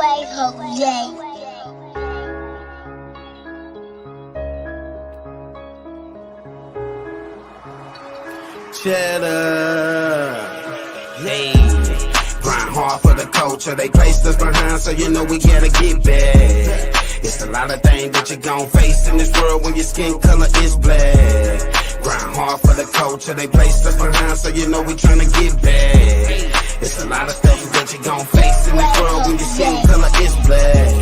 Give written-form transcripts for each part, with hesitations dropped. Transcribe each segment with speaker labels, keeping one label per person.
Speaker 1: H.O.G.
Speaker 2: Cheddar, hey, grind hard for the culture. They placed us behind, so you know we gotta get back. It's a lot of things that you gon' face in this world when your skin color is black. Grind hard for the culture. They placed us behind, so you know we tryna get back. It's a lot of stuff that you gon' face in this world when your skin color is black.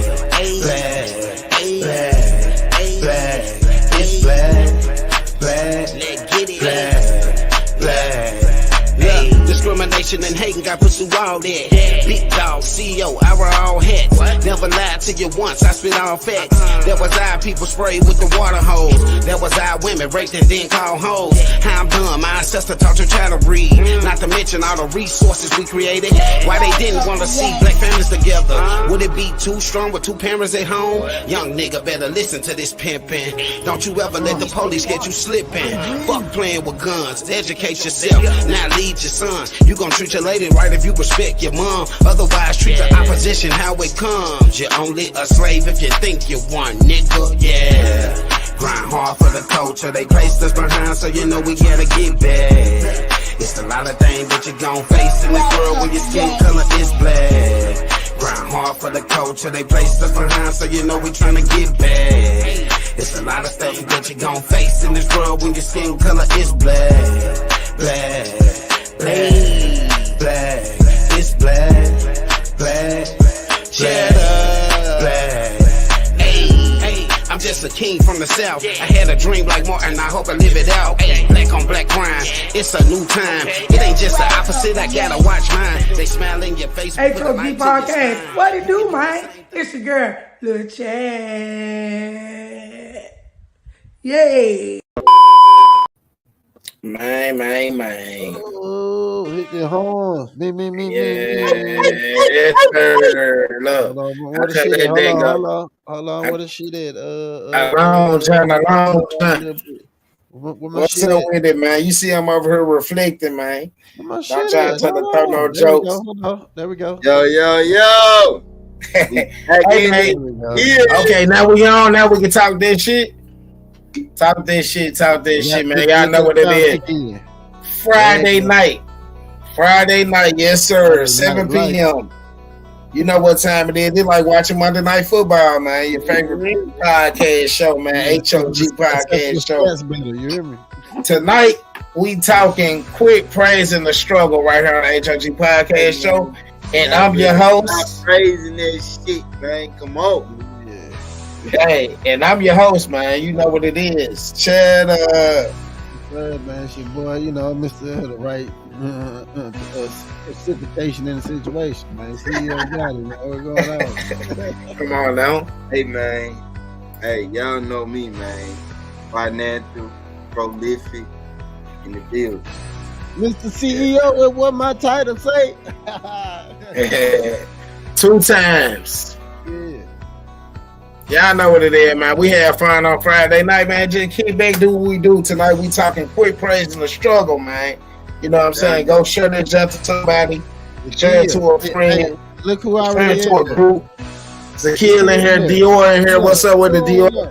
Speaker 2: Black, black, black, it's black, black, black. Discrimination and hating got put through all that. Big dog, CEO, I wear all hats. Never lied to you once, I spit all facts. That was our people sprayed with the water hose. That was our women raped and then called hoes. How I'm done, my ancestor taught you how to read. Not to mention all the resources we created. Why they didn't want to see black families together. Would it be too strong with two parents at home? Young nigga better listen to this pimpin'. Don't you ever let the police get you slipping. Fuck playing with guns, educate yourself. Now lead your son. You gon' treat your lady right if you respect your mom. Otherwise, treat the opposition how it comes. You're only a slave if you think you one, nigga. Yeah. Grind hard for the culture. They placed us behind, so you know we gotta get back. It's a lot of things that you gon' face in this world when your skin color is black. Grind hard for the culture. They placed us behind, so you know we tryna get back. It's a lot of stuff that you gon' face in this world when your skin color is black. Black. Black, black, it's black, black, cheddar, black. Hey, I'm just a king from the south. I had a dream like Martin, I hope I live it out. Hey, black on black crime, it's a new time. It ain't just the opposite, I gotta watch mine. They smile in your face.
Speaker 3: H.O.G Podcast, what it do, man? It's your girl, Lil Chad. Yay.
Speaker 2: Man.
Speaker 4: Oh, hit the horn. Me.
Speaker 2: Yes, sir. Look,
Speaker 4: Hold on. What is she at?
Speaker 2: A long time. What's up with it, man? You see I'm over here reflecting, man. Not trying to throw no jokes.
Speaker 4: There we go.
Speaker 5: Yo.
Speaker 2: Hey, okay, now we on. Now we can talk this shit. Talk this shit, man. Y'all know what it is. Friday night, yes, sir. 7 p.m. You know what time it is. It's like watching Monday Night Football, man. Your favorite podcast show, man. H.O.G Podcast show.
Speaker 4: You hear me?
Speaker 2: Tonight, we talking quick praising the struggle right here on the H.O.G Podcast show. And I'm your host.
Speaker 5: Stop praising that shit, man. Come on.
Speaker 2: Hey, and I'm your host, man. You know what it is. Cheddar.
Speaker 4: Man, it's your boy, you know, Mr. The right precipitation in the situation, man. CEO got it, man. What's going on?
Speaker 2: Come on now.
Speaker 5: Hey, man. Hey, y'all know me, man. Financial, prolific, in the building.
Speaker 4: Mr. CEO, what my title say?
Speaker 2: 2 times.
Speaker 4: Yeah.
Speaker 2: Y'all know what it is, man. We have fun on Friday night, man. Just keep back, do what we do tonight. We talking quick praising the struggle, man. You know what I'm saying? Go share this jump to somebody. Share it to a friend.
Speaker 4: Hey, look who I
Speaker 2: share it to a group. Zakil in here, Dior in here. What's up with the Dior?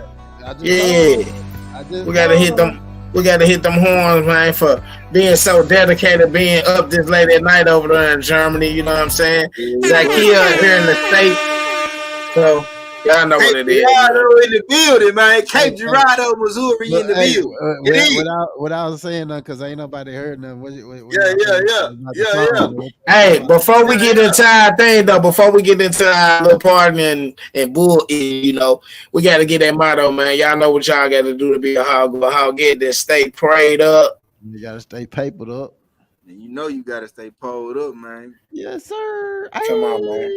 Speaker 2: Yeah. We gotta hit them. We gotta hit them horns, man, for being so dedicated, being up this late at night over there in Germany. You know what I'm saying? Zakil here in the States. So y'all know what it is.
Speaker 5: Gerardo in the building, man. Cape Girardeau, Missouri in the building.
Speaker 4: What I was saying, because ain't nobody heard nothing.
Speaker 5: Yeah.
Speaker 2: Hey, before we get into our thing, though, before we get into our little party and bull, you know, we got to get that motto, man. Y'all know what y'all got to do to be a hog. Get this, stay prayed up.
Speaker 4: You got to stay papered up.
Speaker 5: And you know you got to stay pulled up, man.
Speaker 4: Yes, sir.
Speaker 2: Come on, man.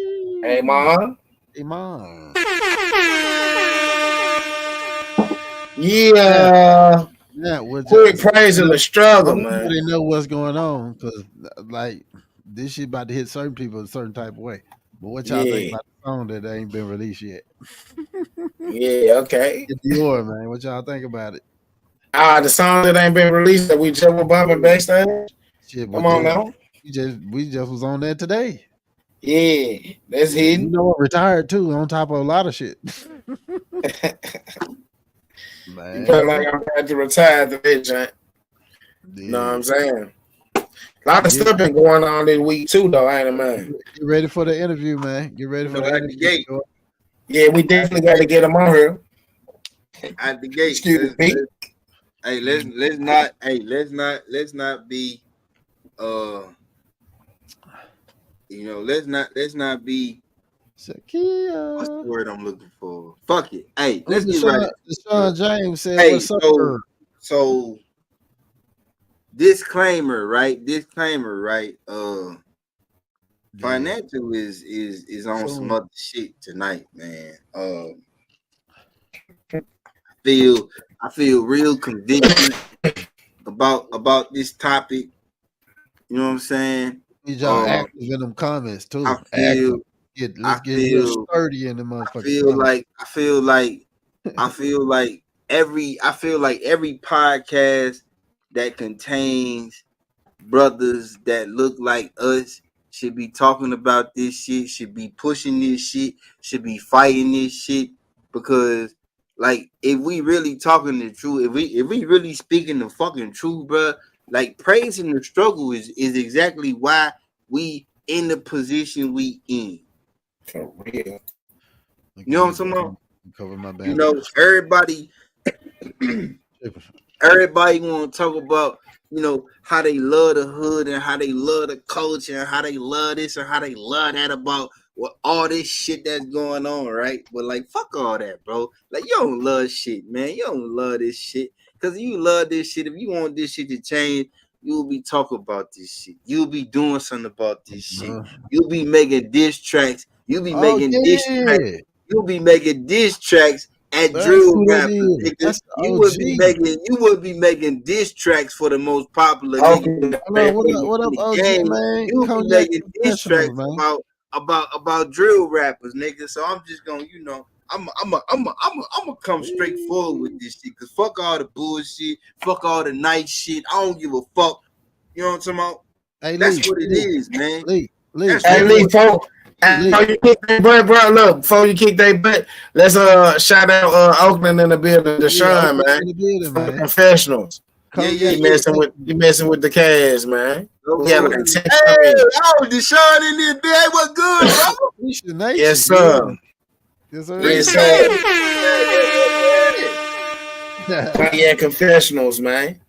Speaker 2: Hey, Mom.
Speaker 4: Iman.
Speaker 2: Yeah. Quick praising the struggle, man.
Speaker 4: They know what's going on because, like, this shit about to hit certain people a certain type of way. But what y'all think about the song that ain't been released yet?
Speaker 2: Yeah, okay.
Speaker 4: It's Dior, man. What y'all think about it?
Speaker 2: The song that ain't been released that we just were bumping backstage.
Speaker 4: Shit,
Speaker 2: come on now.
Speaker 4: We just was on there today.
Speaker 1: Yeah, that's
Speaker 4: You
Speaker 1: hidden.
Speaker 4: know what? Retired too, on top of a lot of shit.
Speaker 1: You feel like
Speaker 4: Man,
Speaker 1: I'm about to retire to that joint. You know what
Speaker 4: yeah.
Speaker 1: I'm saying? A lot of
Speaker 4: Get,
Speaker 1: stuff been going on this week too, though, ain't it, man?
Speaker 4: get ready for the interview, man. Get ready
Speaker 5: You
Speaker 4: for
Speaker 5: know,
Speaker 4: the
Speaker 5: at the
Speaker 4: interview.
Speaker 5: gate,
Speaker 4: Short.
Speaker 1: Yeah, we definitely got to get them on here.
Speaker 5: at the gate.
Speaker 1: Excuse me.
Speaker 5: Let's not be let's not be what's the
Speaker 4: Shakia.
Speaker 5: word I'm looking for? Fuck it. Hey,
Speaker 4: Oh,
Speaker 5: let's get right
Speaker 4: Deshaun James said,
Speaker 5: Hey,
Speaker 4: "What's up?"
Speaker 5: so disclaimer, right?
Speaker 4: Yeah.
Speaker 5: Financial is on some
Speaker 4: So
Speaker 5: other shit tonight, man. I feel real convicted about this topic. You know what I'm saying?
Speaker 4: need y'all
Speaker 5: Um,
Speaker 4: active in them comments
Speaker 5: I
Speaker 4: too.
Speaker 5: feel
Speaker 4: Active.
Speaker 5: I
Speaker 4: Let's get real
Speaker 5: feel
Speaker 4: sturdy in the
Speaker 5: I
Speaker 4: motherfucking
Speaker 5: feel
Speaker 4: comments.
Speaker 5: like every podcast that contains brothers that look like us should be talking about this shit, should be pushing this shit, should be fighting this shit. Because like if we really talking the truth, if we really speaking the fucking truth, bro, like praising the struggle is exactly why we in the position we in.
Speaker 1: For real.
Speaker 4: Look
Speaker 5: You
Speaker 4: at
Speaker 5: know
Speaker 4: me
Speaker 5: what I'm talking about?
Speaker 4: cover my
Speaker 5: You
Speaker 4: bandit.
Speaker 5: know, everybody want to talk about, how they love the hood and how they love the culture and how they love this and how they love that about what all this shit that's going on, right? But like, fuck all that, bro. Like, you don't love shit, man. You don't love this shit. Because if you love this shit, if you want this shit to change, you'll be talking about this shit. You'll be doing something about this shit. You'll be making diss tracks. You'll be
Speaker 4: Oh
Speaker 5: making diss tracks.
Speaker 4: yeah,
Speaker 5: You'll be making diss tracks at
Speaker 4: that's
Speaker 5: drill
Speaker 4: who that
Speaker 5: rappers,
Speaker 4: is.
Speaker 5: nigga.
Speaker 4: That's the
Speaker 5: You
Speaker 4: OG.
Speaker 5: would be making diss tracks for the most popular nigga
Speaker 1: Okay,
Speaker 5: in
Speaker 4: Hello, what up,
Speaker 5: the
Speaker 4: OG
Speaker 5: game.
Speaker 4: man?
Speaker 5: You would be
Speaker 4: Cognac
Speaker 5: making diss
Speaker 4: Confessionals,
Speaker 5: tracks
Speaker 4: man.
Speaker 5: about drill rappers, nigga. So I'm just gonna, I'm come straight forward with this shit. Cause fuck all the bullshit, fuck all the nice shit. I don't give a fuck. You know what I'm talking about?
Speaker 4: Hey
Speaker 5: That's
Speaker 4: Lee,
Speaker 5: what it is, man.
Speaker 4: Lee,
Speaker 5: That's
Speaker 1: hey,
Speaker 5: really
Speaker 1: Lee,
Speaker 5: what
Speaker 1: folks.
Speaker 5: it is.
Speaker 1: Before you kick that butt, bro, look, before you kick that butt, let's shout out Oakland in the building,
Speaker 4: yeah,
Speaker 1: Deshaun,
Speaker 4: open
Speaker 1: man.
Speaker 4: in the building,
Speaker 1: From the
Speaker 4: man.
Speaker 1: professionals.
Speaker 5: Yeah,
Speaker 4: Cognac
Speaker 1: He
Speaker 4: Confessionals.
Speaker 1: messing with the cash, man. We had like 10
Speaker 5: Hey,
Speaker 1: come in.
Speaker 5: Deshaun in this bitch. Hey, what good, bro?
Speaker 4: Nation Nation,
Speaker 1: Yes, sir.
Speaker 4: yes sir.
Speaker 1: Yes,
Speaker 5: Yeah,
Speaker 1: sir.
Speaker 5: yeah.
Speaker 1: Yeah, confessionals, man.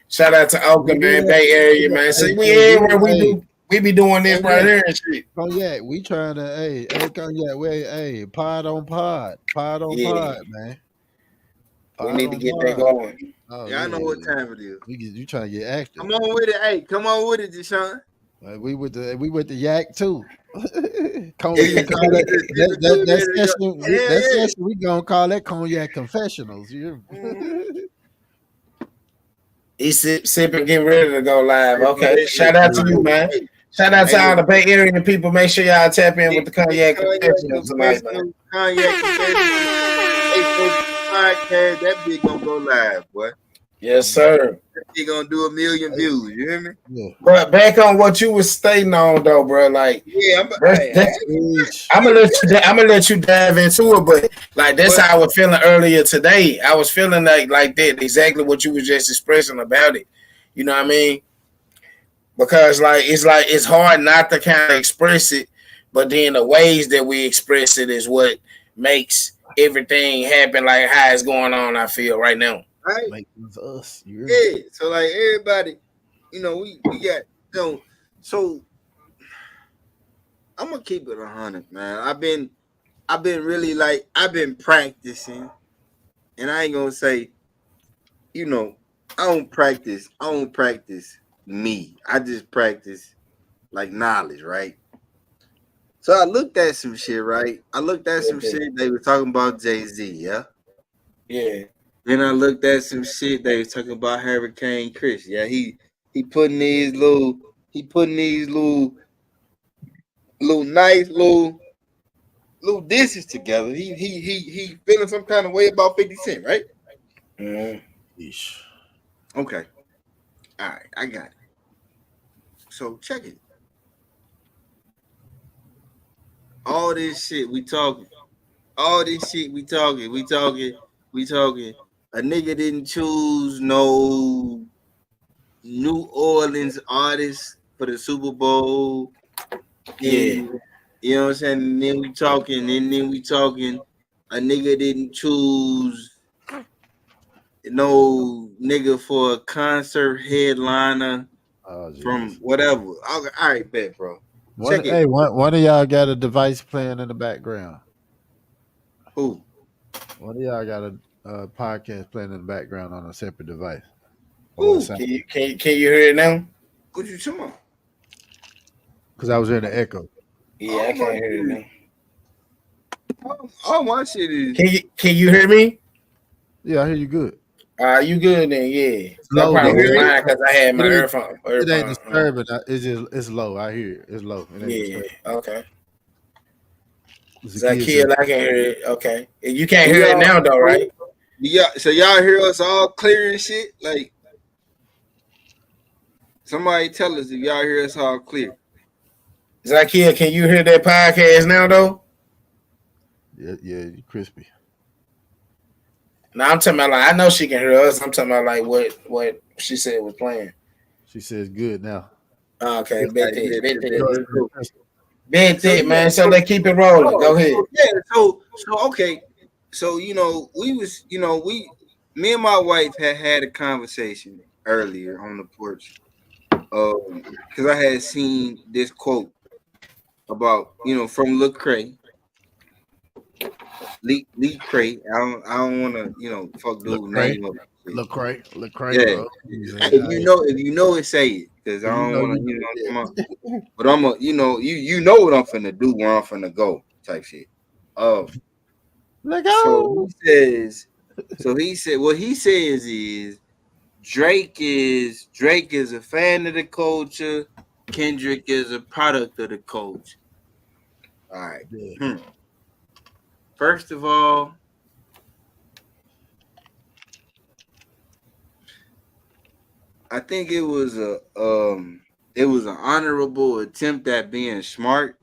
Speaker 1: Shout out to Oakland, man, Bay Area, man. See, we
Speaker 4: Hey,
Speaker 1: everywhere we be doing this right
Speaker 4: Cognac,
Speaker 1: here and shit.
Speaker 4: Cognac, we trying to, Cognac, pod on
Speaker 1: Yeah,
Speaker 4: pod, man,
Speaker 1: we
Speaker 4: pod
Speaker 1: need to
Speaker 4: on
Speaker 1: get that
Speaker 4: pod.
Speaker 1: going.
Speaker 4: Oh
Speaker 5: Yeah, I know what time it is.
Speaker 4: you trying to get active?
Speaker 5: Come on with it. Hey, come on with it, Deshaun.
Speaker 4: We with the yak too.
Speaker 5: Yeah,
Speaker 4: We can call that session. That
Speaker 5: yeah.
Speaker 4: session we gonna call that Cognac Confessionals.
Speaker 1: He's sipping, getting ready to go live.
Speaker 5: Hey, bro,
Speaker 1: Okay, shout out to you, man. Shout out to all the Bay Area people. Make sure y'all tap in with the Cognac Confessionals tonight, man.
Speaker 5: Cognac Confessional. Podcast. That bitch gonna go live, boy.
Speaker 1: Yes, sir.
Speaker 5: That bitch gonna do 1 million views. You hear me?
Speaker 4: Yeah.
Speaker 1: But back on what you was stating on though, bro. Like,
Speaker 5: Yeah,
Speaker 1: I'm gonna let you dive into it. But like, that's how I was feeling earlier today. I was feeling like that, exactly what you was just expressing about it. You know what I mean? Because it's hard not to kind of express it, but then the ways that we express it is what makes everything happen like how it's going on. I feel right now.
Speaker 5: Right?
Speaker 4: Make us.
Speaker 5: Yeah. So like everybody, we got so I'm gonna keep it 100, man. I've been really I've been practicing, and I ain't gonna say, I don't practice me. I just practice like knowledge, right? So I looked at some shit, right? They were talking about Jay-Z, yeah?
Speaker 1: Yeah.
Speaker 5: Then I looked at some shit they was talking about Hurricane Chris. Yeah, he putting these little nice little dishes together. He feeling some kind of way about 50 Cent, right? Okay. All right, I got it. So check it. all this shit we talking. All this shit we talking. A nigga didn't choose no New Orleans artist for the Super Bowl. And you know what I'm saying? And then we talking. A nigga didn't choose no nigga for a concert headliner from whatever. All right, bet, bro.
Speaker 4: Check it. One of y'all got a device playing in the background.
Speaker 5: Who?
Speaker 4: One of y'all got a podcast playing in the background on a separate device.
Speaker 1: Who? Can you hear it now?
Speaker 5: What you talking about?
Speaker 4: Because I was hearing the echo.
Speaker 1: Yeah, I can't hear it now.
Speaker 5: All my shit is.
Speaker 1: Can you hear me?
Speaker 4: Yeah, I hear you good.
Speaker 1: You good then? Yeah.
Speaker 4: Low,
Speaker 1: I probably was lying because I had my earphone.
Speaker 4: It ain't disturbing. It's low. I hear it. It's low.
Speaker 1: Okay. Zakiel, I can hear it. Okay. You can't hear it now though, right?
Speaker 5: Yeah. So y'all hear us all clear and shit? Like, somebody tell us if y'all hear us all clear.
Speaker 1: Zakiel, can you hear that podcast now though?
Speaker 4: Yeah, crispy.
Speaker 1: No, I'm talking about like I know she can hear us. I'm talking about like what she said was playing.
Speaker 4: She says good now.
Speaker 1: Okay, bet it, man. So they keep it rolling. Go ahead.
Speaker 5: Yeah. So okay. So me and my wife had a conversation earlier on the porch. Because I had seen this quote about from Lecrae. Lee Cray. I don't want to fuck dude name up.
Speaker 4: Lecrae.
Speaker 5: Yeah. If you know it, say it, because I don't want to come on. But I'm a you know what I'm finna do, where I'm finna go type shit.
Speaker 4: Let go.
Speaker 5: So he said what he says is Drake is a fan of the culture. Kendrick is a product of the culture. All right. Yeah. First of all, I think it was an honorable attempt at being smart,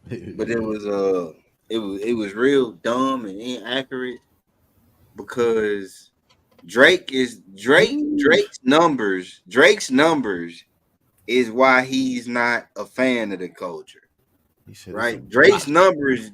Speaker 5: but it was real dumb and inaccurate, because Drake's numbers is why he's not a fan of the culture. Right, Drake's numbers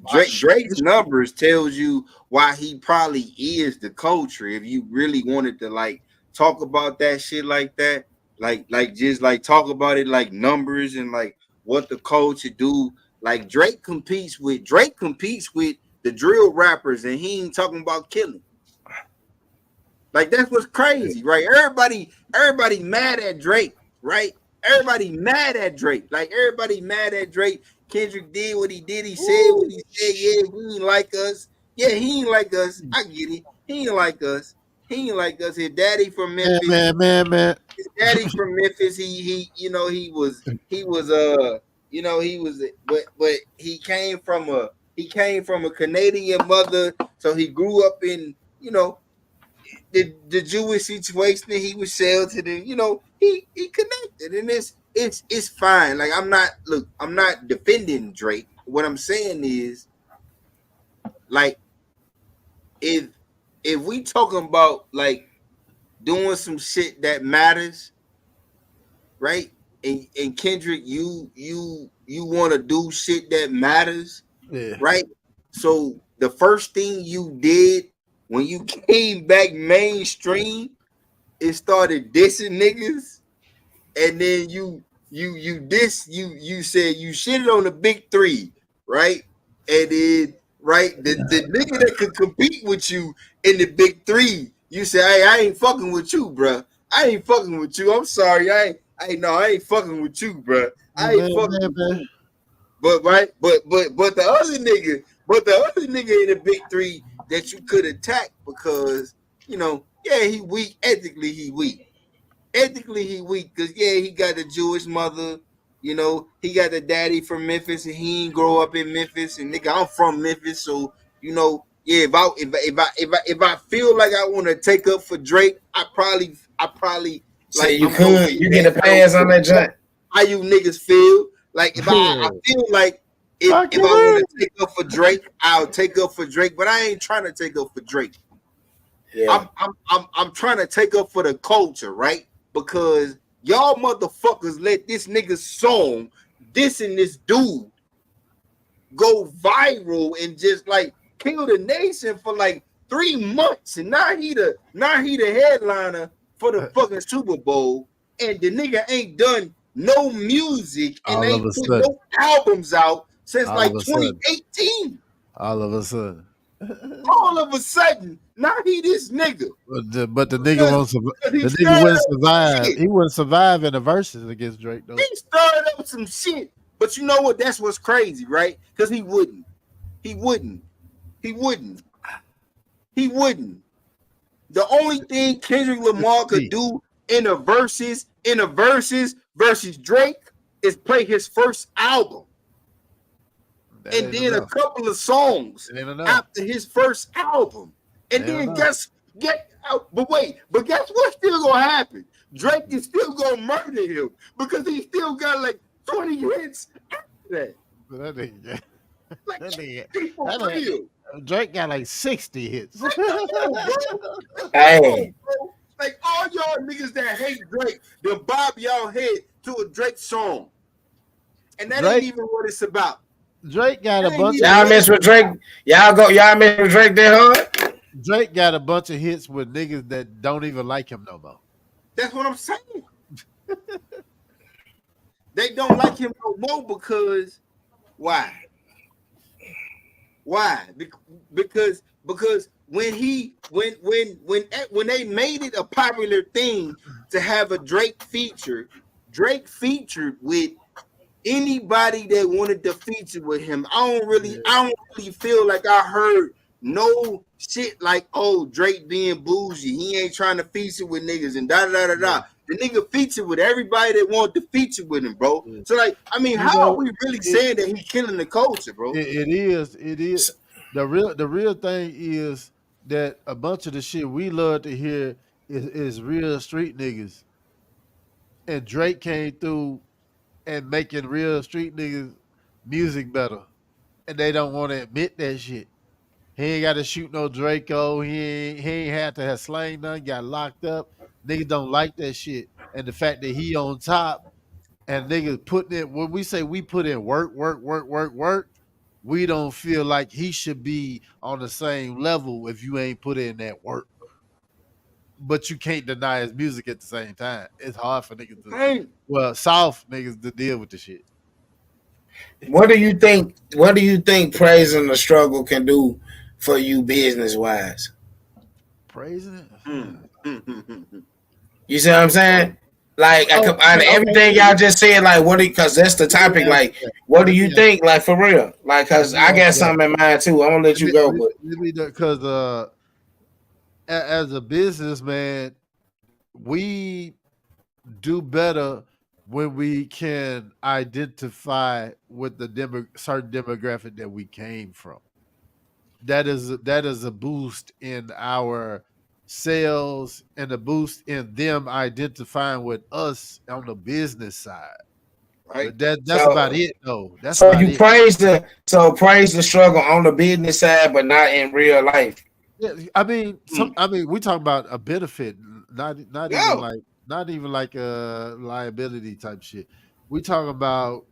Speaker 5: tells you why he probably is the culture. If you really wanted to like talk about that shit like that, like just like talk about it like numbers and like what the culture do. Like Drake competes with the drill rappers, and he ain't talking about killing. Like that's what's crazy, right? Everybody mad at Drake, right? Everybody mad at Drake. Like everybody mad at Drake. Kendrick did what he did. He said what he said. Yeah, he ain't like us. Yeah, he ain't like us. I get it. He ain't like us. His daddy from Memphis.
Speaker 4: Man.
Speaker 5: His daddy from Memphis. He came from a Canadian mother. So he grew up in, the Jewish situation that he was sheltered in. He connected, and it's fine. Like I'm not defending Drake. What I'm saying is, like, if we talking about like doing some shit that matters, right? And Kendrick, you want to do shit that matters, right? So the first thing you did when you came back mainstream is started dissing niggas, and then you said you shitted on the big three, right? And then the nigga that could compete with you in the big three, you say, hey, I ain't fucking with you, bro. I ain't fucking with you. I'm sorry, I ain't fucking with you, bro. I ain't fucking with you. But the other nigga in the big three that you could attack, because he weak. Ethically he weak because he got the Jewish mother, he got the daddy from Memphis, and he ain't grow up in Memphis, and nigga, I'm from Memphis, so if I feel like I want to take up for Drake, I probably
Speaker 1: say you could, you get a pass on that jump.
Speaker 5: How you niggas feel? Like if I feel like If I want to take up for Drake, I'll take up for Drake, but I ain't trying to take up for Drake.
Speaker 1: Yeah.
Speaker 5: I'm trying to take up for the culture, right? Because y'all motherfuckers let this nigga's song dissing this dude go viral and just like kill the nation for like 3 months, and now he the headliner for the fucking Super Bowl, and the nigga ain't done no music and ain't put no albums out since like 2018.
Speaker 4: All of a sudden.
Speaker 5: All of a sudden, now he this nigga.
Speaker 4: But the nigga won't survive. The nigga wouldn't survive. He wouldn't survive in the verses against Drake, though.
Speaker 5: He started up some shit. But you know what? That's what's crazy, right? Because he wouldn't. The only thing Kendrick Lamar could do in the verses versus Drake is play his first album. And then a couple of songs after his first album. And then guess what's still gonna happen? Drake is still gonna murder him because he still got like 20 hits after that.
Speaker 4: Drake got like 60 hits.
Speaker 1: Hey.
Speaker 5: Like all y'all niggas that hate Drake, they'll bob y'all head to a Drake song. And that ain't even what it's about.
Speaker 4: Drake got a bunch.
Speaker 1: Y'all mess with Drake. Y'all mess with Drake that hard.
Speaker 4: Drake got a bunch of hits with niggas that don't even like him no more.
Speaker 5: That's what I'm saying. They don't like him no more because why? Why? Because when they made it a popular thing to have a Drake featured with anybody that wanted to feature with him. I don't really feel like I heard no shit like, oh, Drake being bougie. He ain't trying to feature with niggas and da. The nigga featured with everybody that wanted to feature with him, bro. So like, I mean, how are we really saying that he's killing the culture, bro?
Speaker 4: It is. The real thing is that a bunch of the shit we love to hear is real street niggas. And Drake came through and making real street niggas music better. And they don't want to admit that shit. He ain't got to shoot no Draco. He ain't had to have slang none, got locked up. Niggas don't like that shit. And the fact that he on top and niggas putting it, when we say we put in work, we don't feel like he should be on the same level if you ain't put in that work. But you can't deny his music at the same time. It's hard for niggas to soft niggas to deal with the shit.
Speaker 1: What do you think praising the struggle can do for you business wise?
Speaker 4: Praising it?
Speaker 1: You see what I'm saying? Like everything y'all just said, like because that's the topic. Like, what do you think? Like for real? Like, cause I got something in mind too. I'm gonna let you go, but
Speaker 4: because as a businessman, we do better when we can identify with the certain demographic that we came from. That is a boost in our sales and a boost in them identifying with us on the business side. Right. That's about it, though. That's so you
Speaker 1: praise the struggle on the business side, but not in real life.
Speaker 4: Yeah, I mean, we talk about a benefit, not even like a liability type shit. We talk about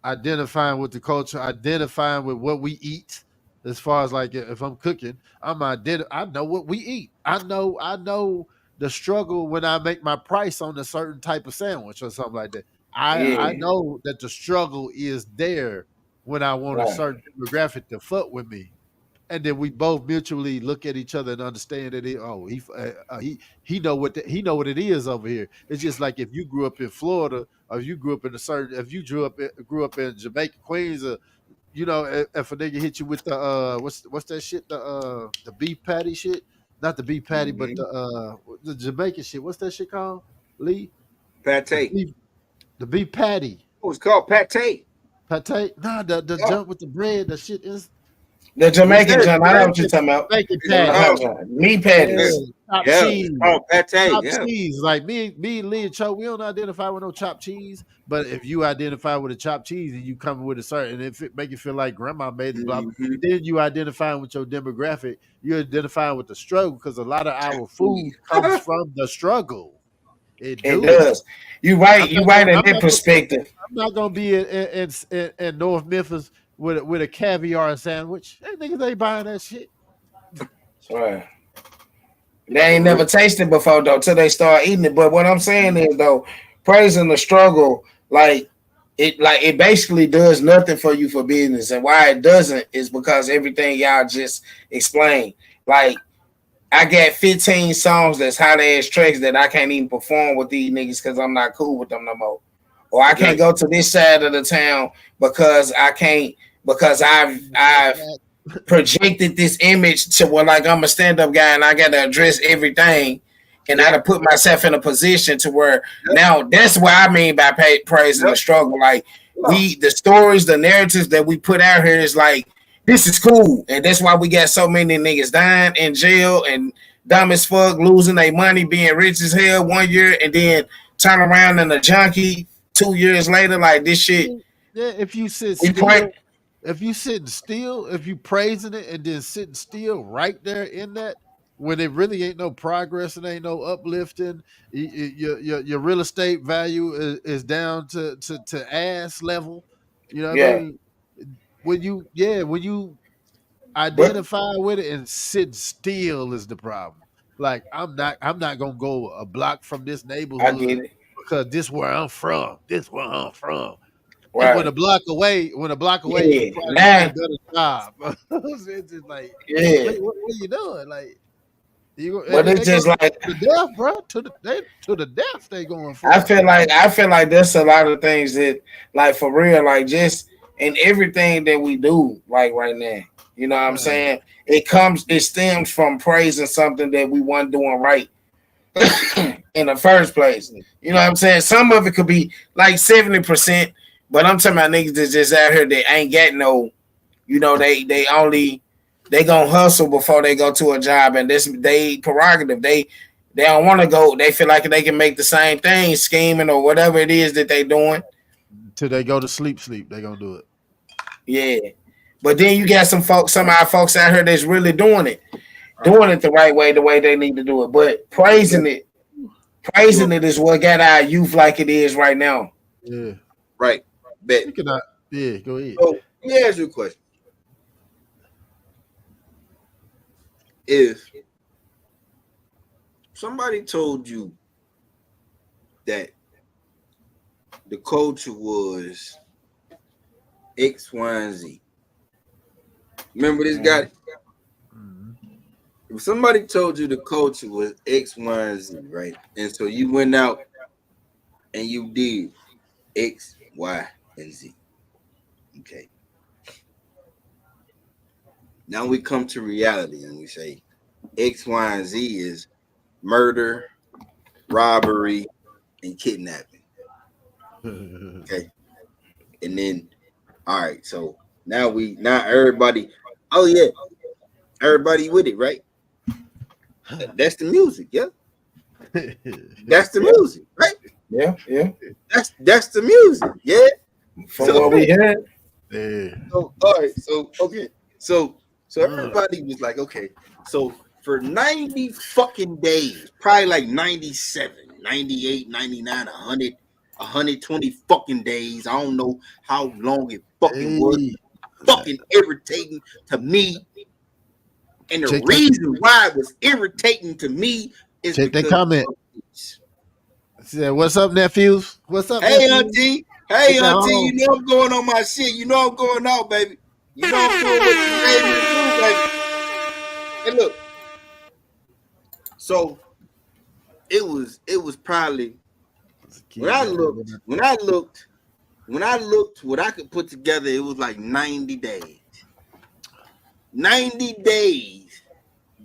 Speaker 4: identifying with the culture, identifying with what we eat. As far as like if I'm cooking, I know what we eat. I know the struggle when I make my price on a certain type of sandwich or something like that. I know that the struggle is there when I want a certain demographic to fuck with me. And then we both mutually look at each other and understand that he know what it is over here. It's just like if you grew up in Florida, or if you grew up in Jamaica, Queens, you know, if a nigga hit you with the what's that shit, the beef patty shit, not the beef patty, but the Jamaican shit. What's that shit called, Lee?
Speaker 5: Pate.
Speaker 4: The beef patty.
Speaker 5: Oh, it's called pate.
Speaker 4: Pate? Nah, the junk with the bread. The shit is.
Speaker 1: The Jamaican John, I know what you're talking about.
Speaker 4: Jamaican patty.
Speaker 1: Meat patties.
Speaker 4: Top cheese.
Speaker 5: Oh, pate.
Speaker 4: Top cheese. Like me, Lee, and Cho, we don't identify with no chopped cheese. But if you identify with a chopped cheese and you come with a certain, and if it make you feel like grandma made it, blah, then you identifying with your demographic. You're identifying with the struggle because a lot of our food comes from the struggle.
Speaker 1: It does. You right in that perspective.
Speaker 4: I'm not gonna be in North Memphis with a caviar sandwich. That niggas ain't buying that shit.
Speaker 1: Right. They ain't never tasted before though till they start eating it. But what I'm saying is though, praising the struggle, like it basically does nothing for you for business. And why it doesn't is because everything y'all just explained. Like I got 15 songs that's hot ass tracks that I can't even perform with these niggas because I'm not cool with them no more. Or I can't go to this side of the town because I've projected this image to where like I'm a stand-up guy and I gotta address everything and I gotta put myself in a position to where now that's what I mean by praising the struggle. Like the stories, the narratives that we put out here is like this is cool, and that's why we got so many niggas dying in jail and dumb as fuck, losing their money, being rich as hell 1 year, and then turn around in a junkie 2 years later. Like this shit.
Speaker 4: Yeah, if you sit still, if you praising it and then sitting still right there in that, when it really ain't no progress and ain't no uplifting, your real estate value is down to ass level. You know what I mean? When you identify with it and sit still is the problem. Like I'm not gonna go a block from this neighborhood because this where I'm from. Right. And when a block away, you can probably get a better job. It's just like, what are you doing? Like,
Speaker 1: but it's just like
Speaker 4: to death, bro. To the death they going for.
Speaker 1: I feel like there's a lot of things that, like for real, like just in everything that we do, like right now. You know what I'm saying? It stems from praising something that we weren't doing right in the first place. You know what I'm saying? Some of it could be like 70%, but I'm talking about niggas that's just out here that ain't got no, you know, they gonna hustle before they go to a job, and this they prerogative. They don't want to go. They feel like they can make the same thing, scheming or whatever it is that they doing.
Speaker 4: Till they go to sleep, they gonna do it.
Speaker 1: Yeah. But then you got some of our folks out here that's really doing it the right way, the way they need to do it. But praising it is what got our youth like it is right now.
Speaker 4: Yeah.
Speaker 5: Right. Bet.
Speaker 4: Go ahead.
Speaker 5: So let me ask you a question. If somebody told you that the culture was X, Y, and Z, remember this guy? Mm-hmm. If somebody told you the culture was X, Y, and Z, right? And so you went out and you did X, Y, and Z. Okay. Now we come to reality and we say X, Y, and Z is murder, robbery, and kidnapping. Okay. And then, all right, so now everybody, oh yeah, everybody with it, right? That's the music, yeah. That's the music, right?
Speaker 1: Yeah.
Speaker 5: That's the music, yeah.
Speaker 1: From what we had.
Speaker 4: Yeah.
Speaker 5: So all right, so okay. So everybody was like, okay, so for 90 fucking days, probably like 97, 98, 99, 100, 120 fucking days. I don't know how long it fucking was. Fucking irritating to me. And the reason why it was irritating to me is
Speaker 4: check that comment. Said, what's up, nephews? What's up?
Speaker 5: Hey,
Speaker 4: nephews?
Speaker 5: auntie. Hey, auntie. You know I'm going on my shit. You know I'm going out, baby. You know I'm doing what you made me do, baby. Hey, look. So it was probably when I looked what I could put together, it was like 90 days. 90 days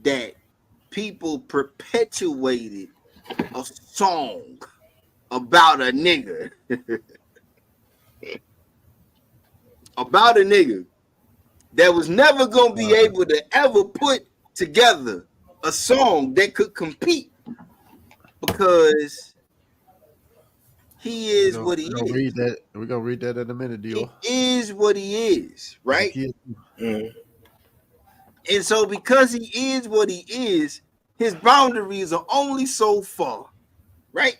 Speaker 5: that people perpetuated a song about a nigga. About a nigga that was never gonna be able to ever put together a song that could compete because he is what he is.
Speaker 4: We're gonna read that in a minute, Dior.
Speaker 5: He is what he is, right?
Speaker 1: Mm.
Speaker 5: And so because he is what he is, his boundaries are only so far, right?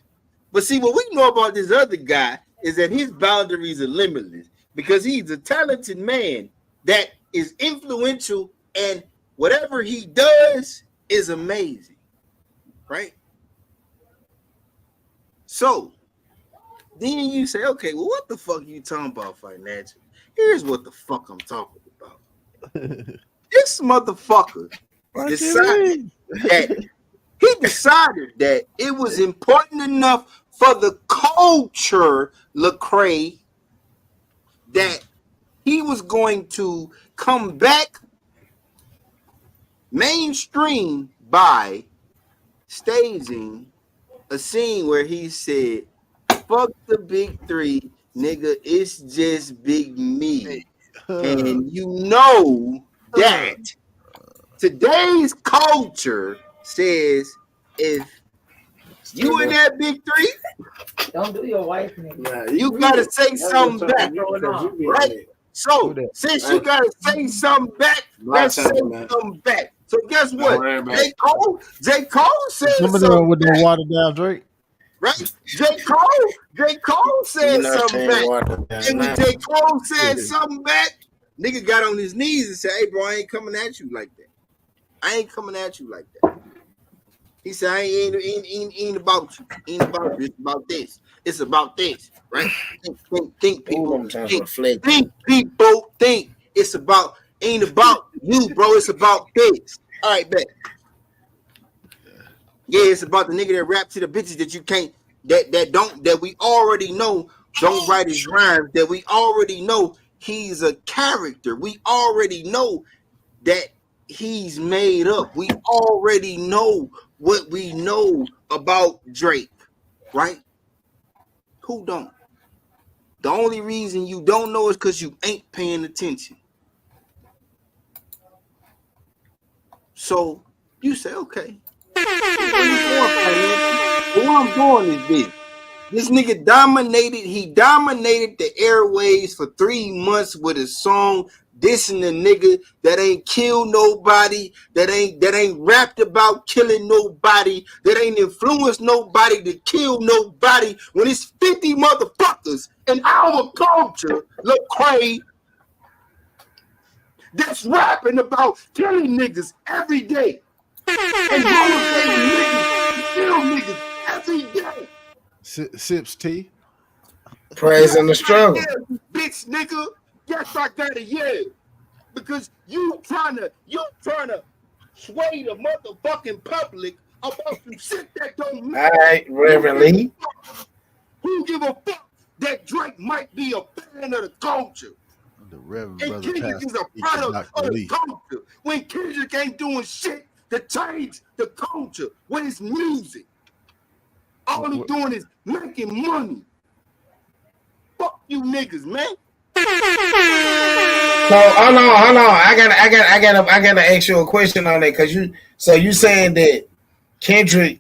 Speaker 5: But see, what we know about this other guy is that his boundaries are limitless because he's a talented man that is influential, and whatever he does is amazing, right? So then you say, okay, well, what the fuck are you talking about financially? Here's what the fuck I'm talking about. This motherfucker decided that it was important enough for the culture, Lecrae, that he was going to come back mainstream by staging a scene where he said, fuck the big three, nigga, it's just big me. And you know that today's culture says if you in that big three,
Speaker 3: Don't do your wife, nigga.
Speaker 5: you gotta say something back, right? So since you gotta say something back, let's say something back. So guess what? J. Cole said something
Speaker 4: with the watered down Drake.
Speaker 5: Right? J. Cole said something back. And when J. Cole said something back, nigga got on his knees and said, hey, bro, I ain't coming at you like that. I ain't coming at you like that. He said, I ain't about you. Ain't about you. It's about this. It's about this. Right? Think people. Think people think it's about, ain't about you, bro. It's about this. All right, bet. Yeah, it's about the nigga that rap to the bitches that you can't, that we already know don't write his rhymes, that we already know he's a character. We already know that he's made up. We already know what we know about Drake, right? Who don't? The only reason you don't know is because you ain't paying attention. So you say, okay. What I'm doing is this nigga dominated. He dominated the airwaves for 3 months with a song dissing the nigga that ain't killed nobody, that ain't rapped about killing nobody, that ain't influenced nobody to kill nobody. When it's 50 motherfuckers in our culture, Lecrae, that's rapping about killing niggas every day. And motivating niggas, kill niggas every day.
Speaker 4: Sips tea.
Speaker 1: Praising the struggle.
Speaker 5: Yeah, bitch nigga. Yes, I got it, yeah. Because you trying to sway the motherfucking public about some shit that don't matter.
Speaker 1: All right, Reverend Lee.
Speaker 5: Who give a fuck that Drake might be a fan of the culture?
Speaker 4: The Reverend
Speaker 5: and
Speaker 4: Brother
Speaker 5: Kendrick
Speaker 4: Pastor
Speaker 5: is a product of the culture. When Kendrick ain't doing shit to change the culture with his music. All he doing is making money. Fuck you niggas, man.
Speaker 1: So hold on. I gotta ask you a question on that because you saying that Kendrick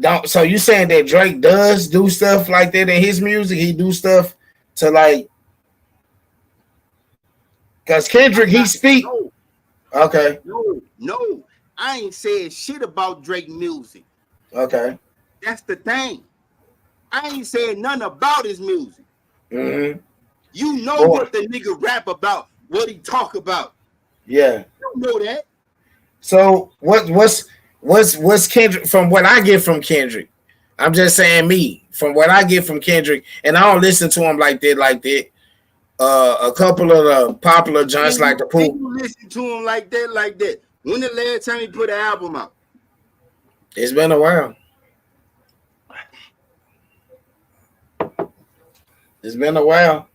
Speaker 1: don't. So you saying that Drake does do stuff like that in his music? He do stuff to like because Kendrick he speak.
Speaker 5: No.
Speaker 1: Okay.
Speaker 5: No, I ain't saying shit about Drake music.
Speaker 1: Okay.
Speaker 5: That's the thing. I ain't saying nothing about his music.
Speaker 1: Mm-hmm.
Speaker 5: You know what the nigga rap about, what he talk about.
Speaker 1: Yeah.
Speaker 5: You know that.
Speaker 1: So what's Kendrick from what I get from Kendrick? I'm just saying me from what I get from Kendrick, and I don't listen to him like that. A couple of the popular joints like the Poop.
Speaker 5: You listen to him like that. When the last time he put an album out?
Speaker 1: It's been a while. It's been a while.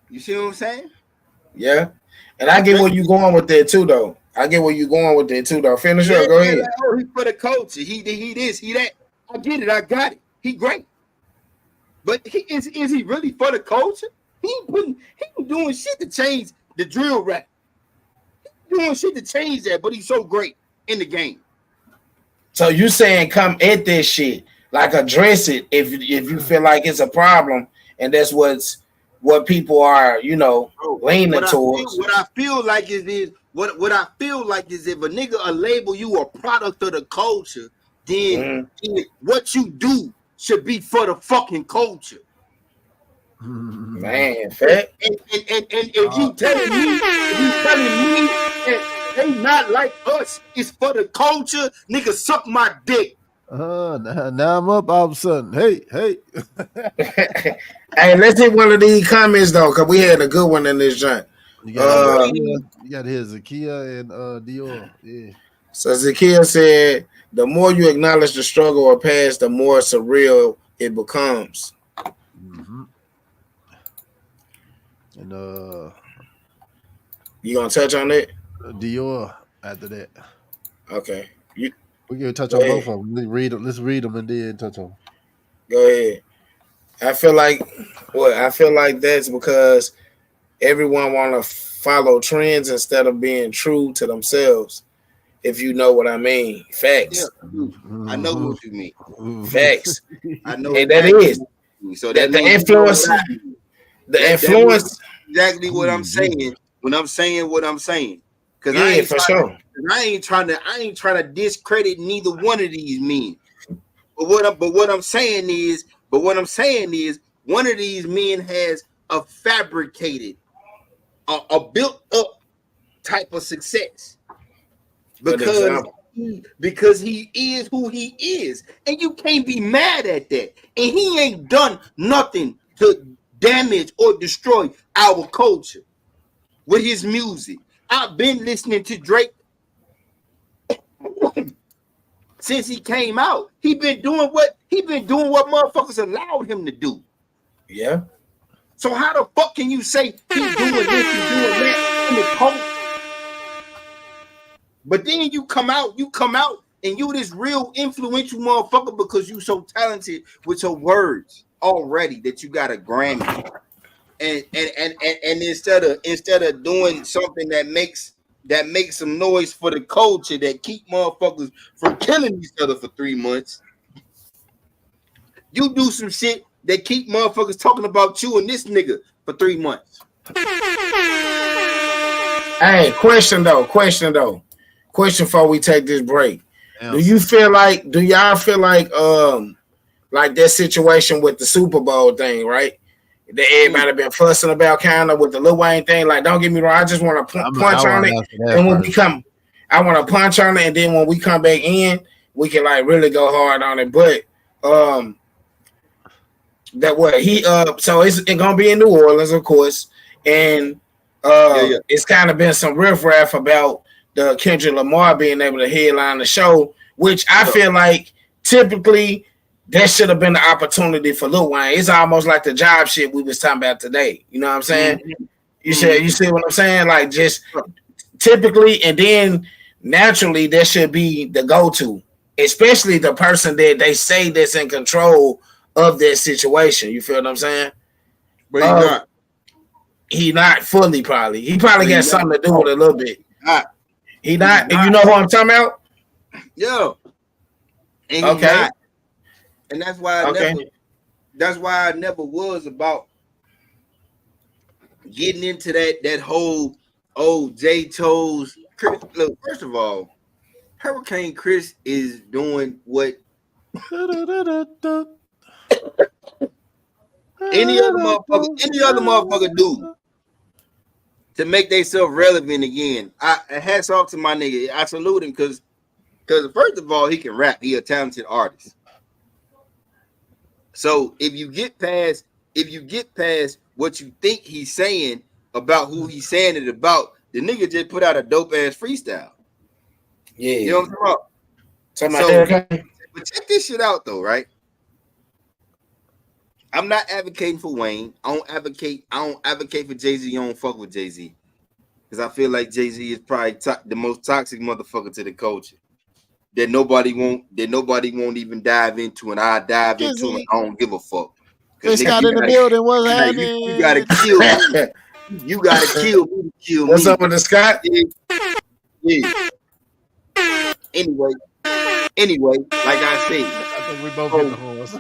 Speaker 5: You see what I'm saying?
Speaker 1: Yeah. And I get where you going with that too, though. Finish up. Go ahead.
Speaker 5: Like, oh, he for the culture. He this, he that. I get it. I got it. He great. But is he really for the culture? He ain't doing shit to change the drill rap. Doing shit to change that, but he's so great in the game.
Speaker 1: So you saying come at this shit, like address it if you feel like it's a problem, and that's what people are, leaning towards.
Speaker 5: What I feel like is if a nigga label you a product of the culture, then what you do should be for the fucking culture.
Speaker 1: Man, fact.
Speaker 5: And if you telling me that they not like us, it's for the culture, nigga, suck my dick.
Speaker 4: Now I'm up all of a sudden. Hey.
Speaker 1: Hey, let's hit one of these comments though, because we had a good one in this joint.
Speaker 4: You got here Zakia and Dior. Yeah.
Speaker 1: So Zakia said, the more you acknowledge the struggle or past, the more surreal it becomes.
Speaker 4: Mm-hmm. And
Speaker 1: you gonna touch on it?
Speaker 4: Dior after that.
Speaker 1: Okay.
Speaker 4: We can touch on both of them. Let's read them and then touch on them.
Speaker 1: Go ahead. I feel like that's because everyone want to follow trends instead of being true to themselves. If you know what I mean. Facts.
Speaker 5: Yeah, I know what you mean.
Speaker 1: Facts.
Speaker 5: I know.
Speaker 1: And that is. So that the influence. The influence.
Speaker 5: Exactly what I'm saying. When I'm saying what I'm saying.
Speaker 1: Because for sure.
Speaker 5: I ain't trying to discredit neither one of these men. But what I'm saying is one of these men has a fabricated, a built up type of success. Because he is who he is. And you can't be mad at that. And he ain't done nothing to damage or destroy our culture with his music. I've been listening to Drake since he came out. He been doing what motherfuckers allowed him to do.
Speaker 1: Yeah.
Speaker 5: So how the fuck can you say he's doing this and doing that in the culture? But then you come out and you this real influential motherfucker because you so talented with your words already that you got a Grammy. And instead of doing something that makes some noise for the culture that keep motherfuckers from killing each other for 3 months, you do some shit that keep motherfuckers talking about you and this nigga for 3 months.
Speaker 1: Hey, question before we take this break. Yeah. Do y'all feel like that situation with the Super Bowl thing, right? That everybody been fussing about kind of with the Lil Wayne thing. Like, don't get me wrong, I just want to punch on it. And when I want to punch on it, and then when we come back in, we can like really go hard on it. But so it's gonna be in New Orleans, of course, and it's kind of been some riffraff about the Kendrick Lamar being able to headline the show, which I feel like typically that should have been the opportunity for Lil Wayne. It's almost like the job shit we was talking about today. You know what I'm saying? Mm-hmm. You see what I'm saying? Like just typically, and then naturally that should be the go-to, especially the person that they say that's in control of that situation. You feel what I'm saying?
Speaker 5: But
Speaker 1: he not fully probably. He probably got something to do with it a little bit. He not. You know who I'm talking about?
Speaker 5: Yeah. And
Speaker 1: okay.
Speaker 5: And that's why I never was about getting into that whole J-Toes. Look, first of all, Hurricane Chris is doing what any other motherfucker do to make themselves relevant again. Hats off to my nigga. I salute him because first of all, he can rap. He a talented artist. So if you get past what you think he's saying about who he's saying it about, the nigga just put out a dope ass freestyle.
Speaker 1: Yeah,
Speaker 5: you know what I'm talking about. But check this shit out though, right? I'm not advocating for Wayne. I don't advocate for Jay-Z. I don't fuck with Jay-Z because I feel like Jay-Z is probably the most toxic motherfucker to the culture that nobody won't even dive into, and I dive into, and I don't give a fuck.
Speaker 4: It's not in the building. What's happening?
Speaker 5: You gotta kill me. You gotta kill me to kill me.
Speaker 1: What's up with the Scott?
Speaker 5: Yeah. Anyway, like I said,
Speaker 4: I think we both hit the horse.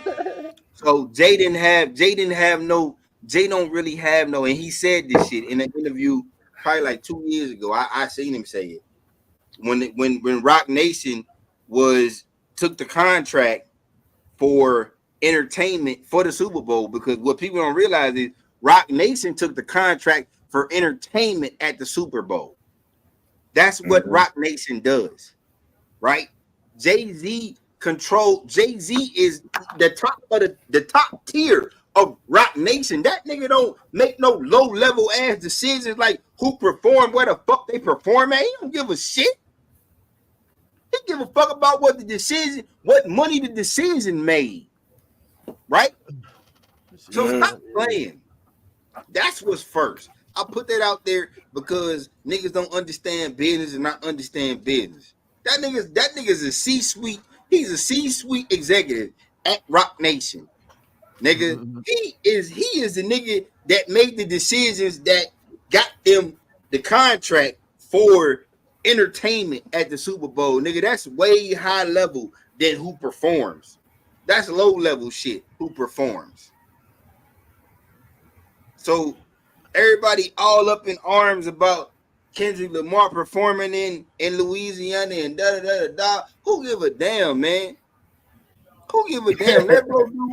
Speaker 5: So Jay don't really have no, and he said this shit in an interview probably like 2 years ago. I seen him say it when Rock Nation took the contract for entertainment for the Super Bowl, because what people don't realize is Rock Nation took the contract for entertainment at the Super Bowl. That's what Rock Nation does, right? Jay-Z is the top of the top tier of Rock Nation. That nigga don't make no low level ass decisions like who perform, where the fuck they perform at. He don't give a shit. He give a fuck about what money the decision made, right? So stop playing. That's what's first. I put that out there because niggas don't understand business and not understand business. That nigga's a C-suite. He's a C-suite executive at Rock Nation. Nigga, he is the nigga that made the decisions that got them the contract for entertainment at the Super Bowl. Nigga, that's way high level than who performs. That's low level shit, who performs. So everybody all up in arms about Kendrick Lamar performing in Louisiana and da. Who give a damn, man? Who give a damn? Let bro do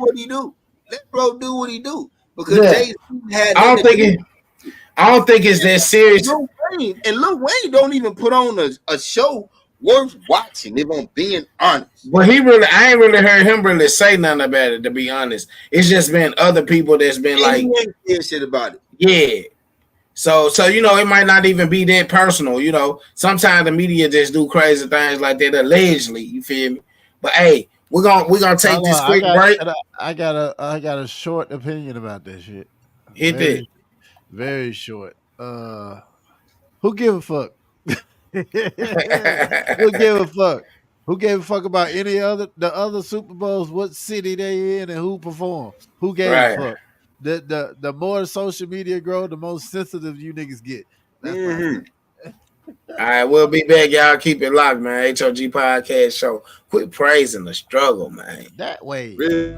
Speaker 5: what he do. Because Jay-Z had.
Speaker 1: I don't think it's that serious.
Speaker 5: Lil Wayne don't even put on a show worth watching, if I'm being honest.
Speaker 1: But I ain't really heard him really say nothing about it, to be honest. It's just been other people that's been like
Speaker 5: shit about it.
Speaker 1: Yeah. So it might not even be that personal, Sometimes the media just do crazy things like that, allegedly, you feel me? But hey, we're gonna take this quick break.
Speaker 4: I got a short opinion about that shit.
Speaker 1: Hit it.
Speaker 4: Very short. Who give a fuck? Who give a fuck? Who gave a fuck about the other Super Bowls? What city they in and who performed? Who gave a fuck? The more social media grow, the more sensitive you niggas get.
Speaker 1: All right, we'll be back, y'all. Keep it locked, man. H.O.G Podcast show. Quit praising the struggle, man.
Speaker 4: That way.
Speaker 5: Really?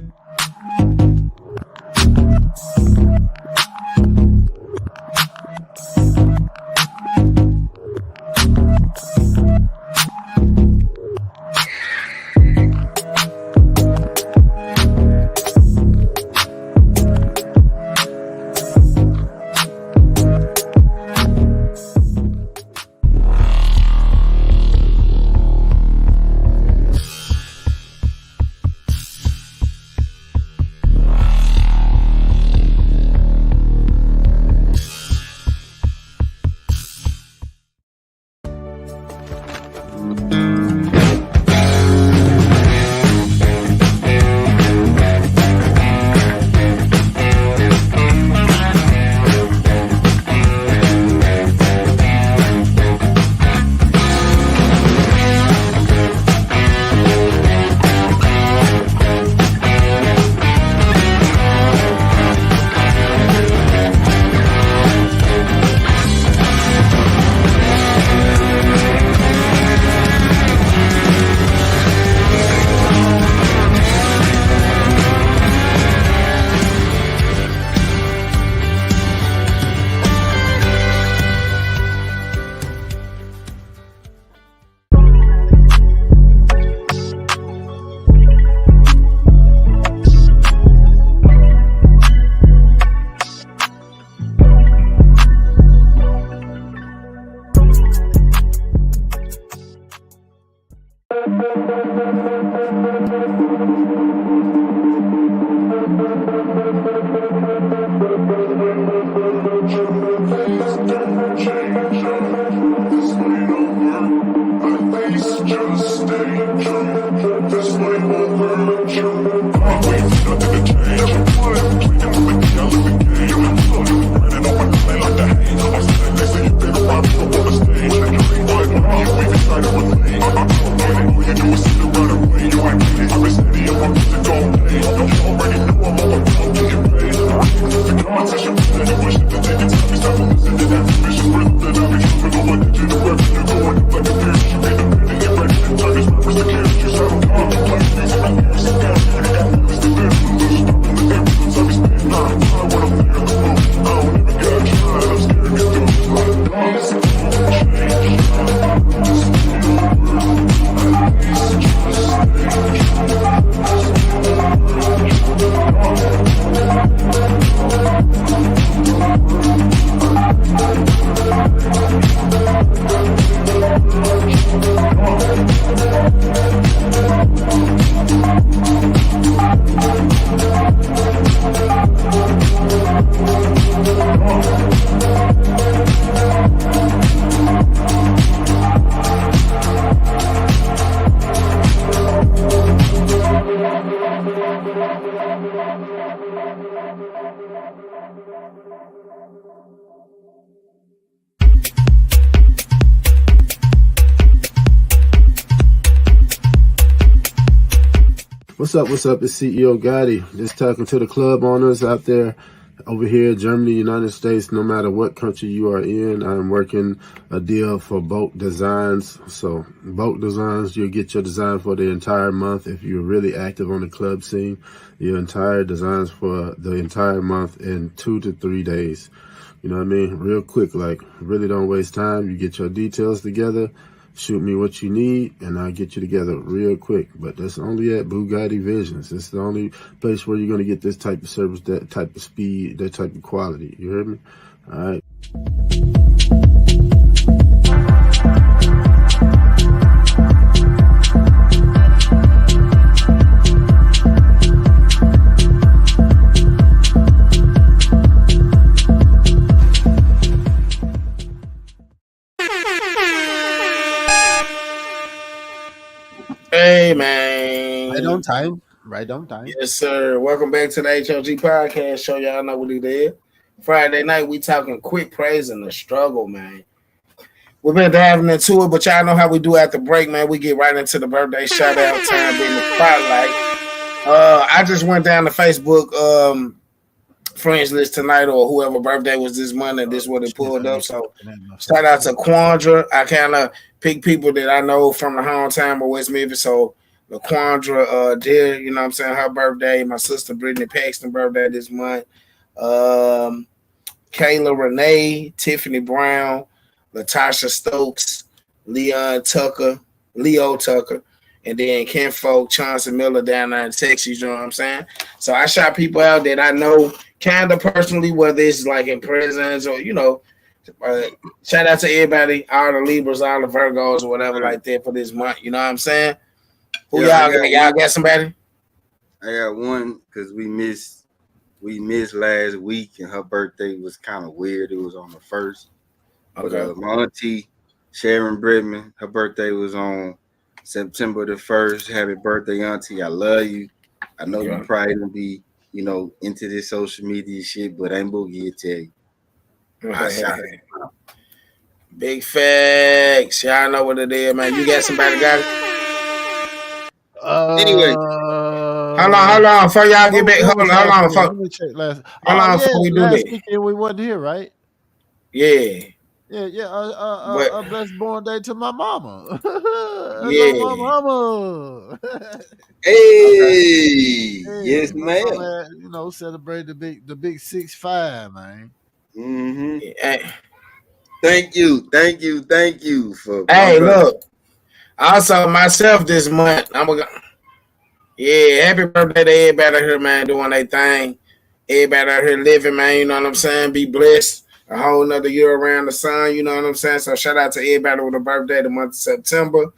Speaker 6: What's up? What's up? It's CEO Gotti. Just talking to the club owners out there over here, Germany, United States. No matter what country you are in, I'm working a deal for boat designs. So boat designs, you'll get your design for the entire month. If you're really active on the club scene, your entire designs for the entire month in 2 to 3 days. You know what I mean? Real quick, like really don't waste time. You get your details together. Shoot me what you need, and I'll get you together real quick. But that's only at Bugatti Visions. It's the only place where you're going to get this type of service, that type of speed, that type of quality. You heard me? All right.
Speaker 1: Hey, man.
Speaker 4: Right on time.
Speaker 1: Yes, sir. Welcome back to the H.O.G Podcast show. Y'all know what it is. Friday night, we talking quick praise and the struggle, man. We've been diving into it, but y'all know how we do after break, man. We get right into the birthday shout-out time being the spotlight. I just went down the Facebook friends list tonight, or whoever birthday was this month, and this is what it pulled up. So shout out to Quandra. I kind of pick people that I know from the hometown of West Memphis. So LaQuandra did, you know what I'm saying, her birthday. My sister Brittany Paxton birthday this month. Kayla Renee, Tiffany Brown, Latasha Stokes, Leo Tucker, and then Ken Folk, Chauncey Miller down there in Texas, you know what I'm saying? So I shout people out that I know kind of personally, whether it's like in prisons or, you know, shout out to everybody, all the Libras, all the Virgos or whatever like that for this month, you know what I'm saying? Who y'all got somebody?
Speaker 5: I got one because we missed last week and her birthday was kind of weird. It was on the 1st.
Speaker 1: Okay.
Speaker 5: But my auntie, Sharon Bridman, her birthday was on September the 1st. Happy birthday, auntie. I love you. I know you probably don't be, you know, into this social media shit, but ain't Boogie to tell you.
Speaker 1: Big facts. Y'all know what it is, man. You got somebody got it?
Speaker 5: Anyway.
Speaker 1: Hold on. Before y'all get back. Hold on. Before we do that.
Speaker 4: Weekend we wasn't here, right?
Speaker 1: Yeah.
Speaker 4: A blessed born day to my mama.
Speaker 1: Yeah.
Speaker 4: My mama.
Speaker 5: Hey, yes, man.
Speaker 4: You know, celebrate the big 6'5", man.
Speaker 5: Mm-hmm.
Speaker 1: Hey.
Speaker 5: Thank you for.
Speaker 1: Hey, look. Also, myself this month, happy birthday to everybody out here, man, doing their thing. Everybody out here living, man, you know what I'm saying? Be blessed. A whole nother year around the sun, you know what I'm saying? So shout out to everybody with a birthday the month of September.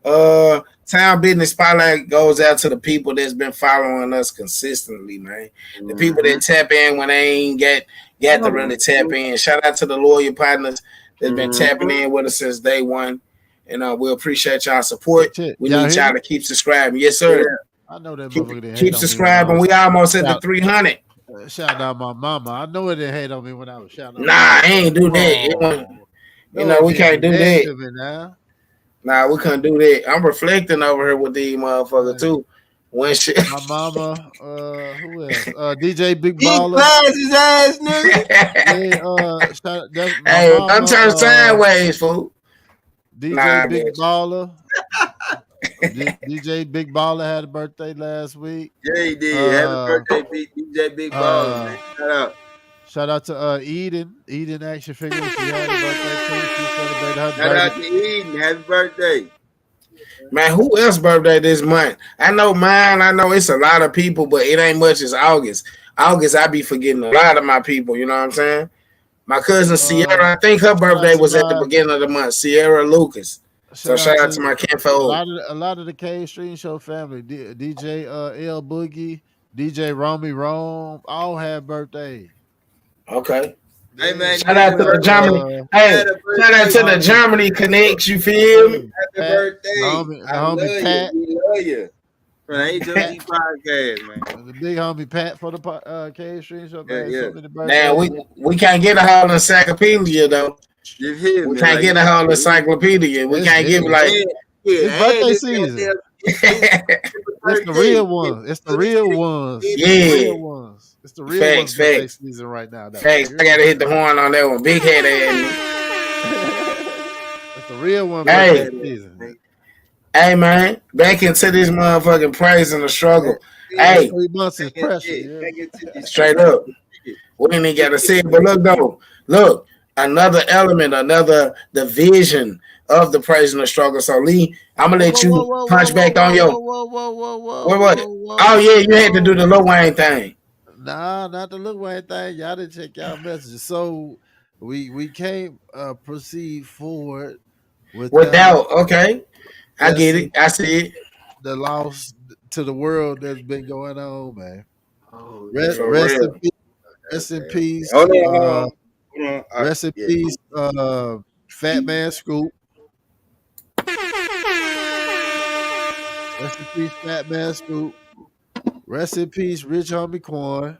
Speaker 1: Town Business Spotlight goes out to the people that's been following us consistently, man. The people that tap in when they ain't got to really tap in. Shout out to the loyal partners that's been tapping in with us since day one. And we appreciate y'all support. We need y'all to keep subscribing. Yes, sir. Yeah.
Speaker 4: I know that.
Speaker 1: Keep subscribing. We almost at the 300.
Speaker 4: Shout out my mama. I know it didn't hate on me when I was shouting.
Speaker 1: Nah, I ain't do that. You know, we can't do that. Nah, we couldn't do that. I'm reflecting over here with these motherfuckers too. When shit.
Speaker 4: My mama, who else? DJ Big Baller.
Speaker 5: His ass, nigga.
Speaker 1: Hey, don't turn sideways, fool.
Speaker 4: DJ Big Baller. DJ Big Baller had a birthday last week.
Speaker 5: Yeah, he did. Happy birthday, DJ Big Baller. Man.
Speaker 4: Shout out to Eden Action Figures. She had a birthday too. She celebrated her birthday.
Speaker 5: Shout out to Eden. Happy birthday.
Speaker 1: Man, who else birthday this month? I know mine. I know it's a lot of people, but it ain't much as August. August, I be forgetting a lot of my people. You know what I'm saying? My cousin Sierra, I think her birthday was at the beginning of the month. Sierra Lucas. So shout out to my kinfolk.
Speaker 4: A lot of the K Stream Show family, DJ L Boogie, DJ Romy Rome, all had birthdays.
Speaker 1: Okay.
Speaker 5: Hey man,
Speaker 1: shout out to the Germany. Shout out to the Germany connects. You feel me?
Speaker 5: Happy birthday, homie Pat. We love you. From the H.O.G Podcast, man.
Speaker 4: The big homie Pat for the K Stream Show.
Speaker 1: Yeah. Now we can't get a whole encyclopedia though. We can't get a whole encyclopedia. We can't give like
Speaker 4: it's birthday season. It's the real ones. It's the real ones.
Speaker 1: Yeah.
Speaker 4: It's the real ones. It's the real
Speaker 1: Facts,
Speaker 4: ones.
Speaker 1: facts.
Speaker 4: Season right now. Though.
Speaker 1: Facts. I gotta hit the horn on that one. Big head ass.
Speaker 4: It's the real one.
Speaker 1: Hey.
Speaker 4: Season.
Speaker 1: Hey man, back into this motherfucking praise and the struggle. Hey,
Speaker 4: 3 months is pressure. Yeah.
Speaker 1: Straight up. We didn't even gotta see it, but look though, look, another element, another division of the praise and the struggle. So Lee, I'm gonna let you punch back on your. What? Oh yeah, you had to do the Lil Wayne thing.
Speaker 4: Nah, not the Lil Wayne thing. Y'all didn't check y'all messages. So we can't proceed forward
Speaker 1: without. Okay, I get it. I see it.
Speaker 4: The loss to the world that's been going on, man.
Speaker 5: Oh,
Speaker 4: rest in peace.
Speaker 5: Hold on.
Speaker 4: Rest in peace, Fat Man Scoop. Rest in peace, Fat Man Scoop. Rest in peace, Rich Homie Quan.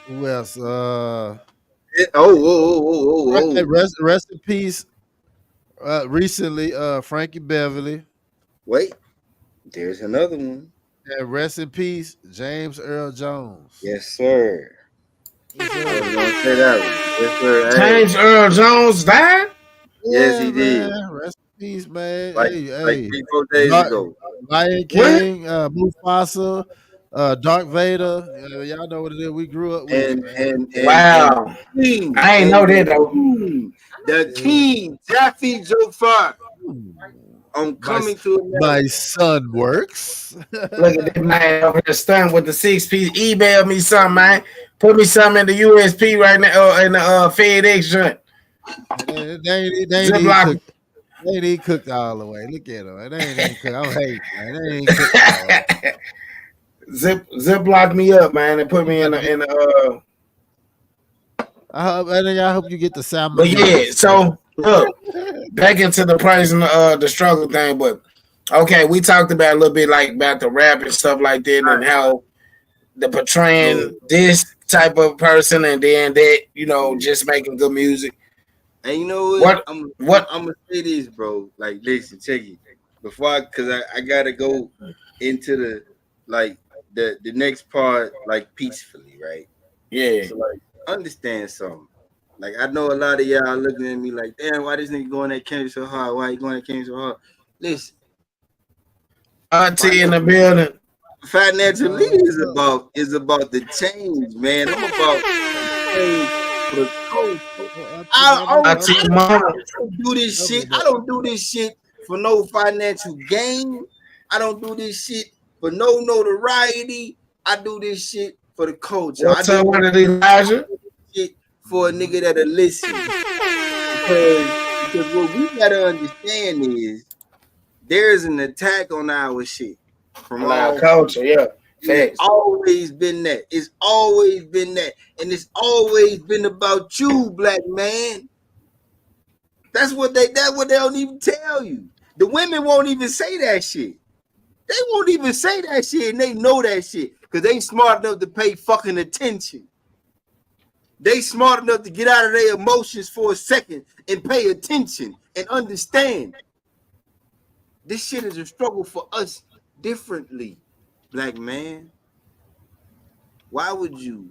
Speaker 4: Who else? Rest in peace. Recently, Frankie Beverly.
Speaker 5: Wait, there's another one.
Speaker 4: And rest in peace, James Earl Jones.
Speaker 5: Yes, sir. I was gonna say that one. Yes, sir.
Speaker 1: James Earl Jones died?
Speaker 5: Yes, he did.
Speaker 4: Rest in peace, man.
Speaker 5: Like 3-4 days ago.
Speaker 4: Lion King, Mufasa, Darth Vader. Y'all know what it is. We grew up with.
Speaker 5: And
Speaker 1: wow.
Speaker 5: King,
Speaker 1: I ain't know that though.
Speaker 5: The King, Jaffe Jofar. I'm coming to it.
Speaker 4: My son works.
Speaker 1: Look at this man over here stunned with the 6-piece. Email me something, man. Put me something in the USP right now in the FedEx joint.
Speaker 4: They ain't even cooked all the way. Look at them. They ain't even cooked. I'm hating, man. They ain't cooked all the way.
Speaker 1: Ziploc me up, man, and put me in the
Speaker 4: I hope you get the salmon.
Speaker 1: But yeah, so look, back into the praise and the struggle thing. But okay, we talked about a little bit like about the rap and stuff like that, and how the portraying this type of person, and then that just making good music.
Speaker 5: And you know what? I'm gonna say this, bro. Like, listen, check it. Because I gotta go into the next part like peacefully, right?
Speaker 1: Yeah.
Speaker 5: So like, understand something. Like, I know a lot of y'all looking at me like, damn, why this nigga going at Kendrick so hard? Why he going at Kendrick so hard? Listen,
Speaker 1: Auntie in the building.
Speaker 5: Financially is about the change, man. I'm about change for the coach. I don't do this shit. I don't do this shit for no financial gain. I don't do this shit for no notoriety. I do this shit for the culture.
Speaker 1: What's up with it, Elijah?
Speaker 5: Shit for a nigga that'll listen. Because what we gotta understand is there's an attack on our shit from
Speaker 1: our culture. Yeah,
Speaker 5: it's always been that. It's always been that, and it's always been about you, black man. That's what they don't even tell you. The women won't even say that shit. They won't even say that shit, and they know that shit because they smart enough to pay fucking attention. They smart enough to get out of their emotions for a second and pay attention and understand. This shit is a struggle for us differently, black man. Why would you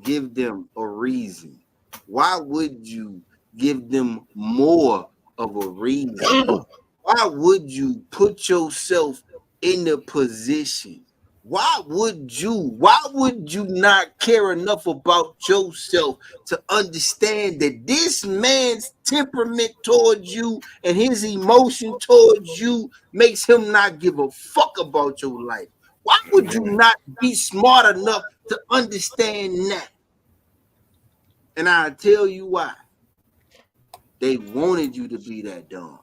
Speaker 5: give them a reason? Why would you give them more of a reason? Why would you put yourself in the position? Why would you not care enough about yourself to understand that this man's temperament towards you and his emotion towards you makes him not give a fuck about your life? Why would you not be smart enough to understand that? And I'll tell you why. They wanted you to be that dumb.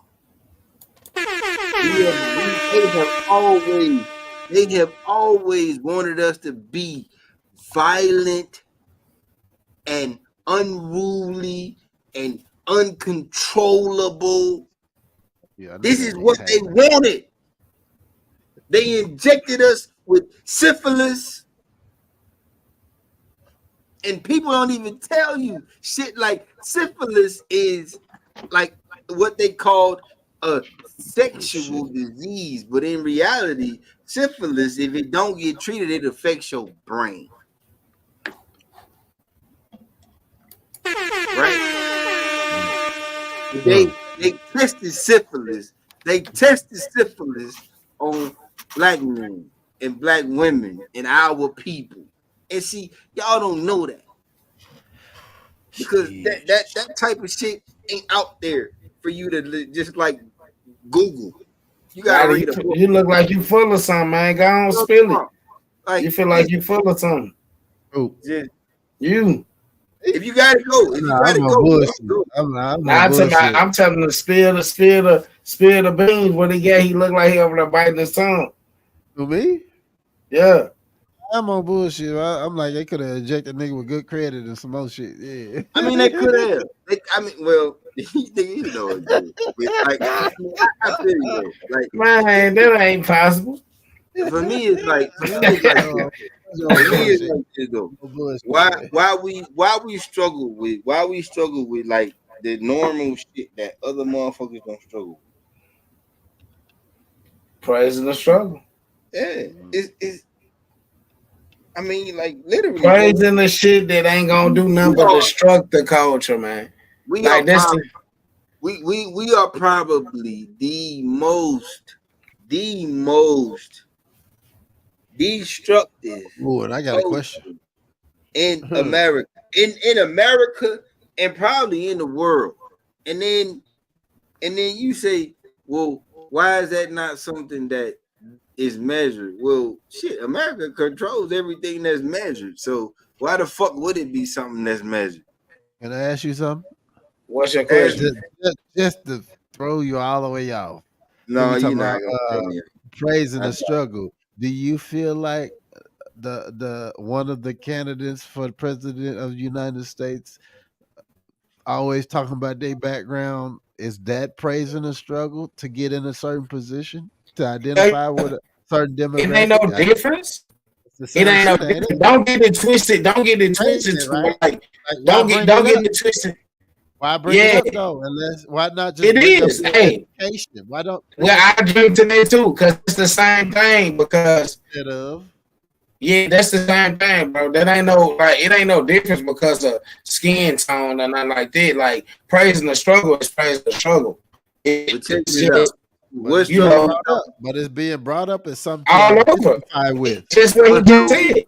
Speaker 5: They have always wanted us to be violent and unruly and uncontrollable. This is what they wanted. They injected us with syphilis. And people don't even tell you shit like syphilis is like what they called a sexual disease, but in reality, syphilis, if it don't get treated, it affects your brain. Right? They tested syphilis. They tested syphilis on black men and black women and our people. And see, y'all don't know that. Because that type of shit ain't out there for you to just like Google. You gotta read a book.
Speaker 1: You look like you full of something, man. Go on, spill it. Like, you feel like you full of something.
Speaker 5: Just,
Speaker 1: you.
Speaker 5: If you gotta go, if you gotta go.
Speaker 1: I'm telling you, spill the beans. What he got? He look like he over there biting his tongue.
Speaker 4: To me?
Speaker 1: Yeah.
Speaker 4: I'm on bullshit. I'm like, they could have ejected a nigga with good credit and some other shit. Yeah.
Speaker 5: I mean, they could have. Well, you know it. Like, I feel you. Like,
Speaker 1: man, that ain't possible.
Speaker 5: For me, it's like why we struggle with like the normal shit that other motherfuckers don't struggle with.
Speaker 1: Praising the struggle.
Speaker 5: Yeah, it's. I mean, like literally
Speaker 1: praising the shit that ain't gonna do nothing but destruct the culture, man.
Speaker 5: We are probably the most destructive.
Speaker 4: Lord, I got a question.
Speaker 5: In America, in America, and probably in the world. And then you say, well, why is that not something that is measured? Well, shit, America controls everything that's measured. So why the fuck would it be something that's measured?
Speaker 4: Can I ask you something?
Speaker 1: What's your question?
Speaker 4: Just to throw you all the way off.
Speaker 5: No, you're not
Speaker 4: praising the struggle. Do you feel like the one of the candidates for the president of the United States always talking about their background? Is that praising the struggle to get in a certain position, to identify with a certain demographic?
Speaker 1: It ain't no difference. It ain't no difference. Don't get it twisted. Don't get it twisted. Right? Don't get it twisted.
Speaker 4: Why bring it up though? Why not just
Speaker 1: it is
Speaker 4: education? Why don't?
Speaker 1: Well, I drink today too because it's the same thing. Because that's the same thing, bro. That ain't no it ain't no difference because of skin tone and nothing like that. Like praising the struggle is praising the struggle.
Speaker 4: But it's being brought up as something
Speaker 1: all
Speaker 4: to
Speaker 1: over.
Speaker 4: Identify with.
Speaker 1: Just what he just said.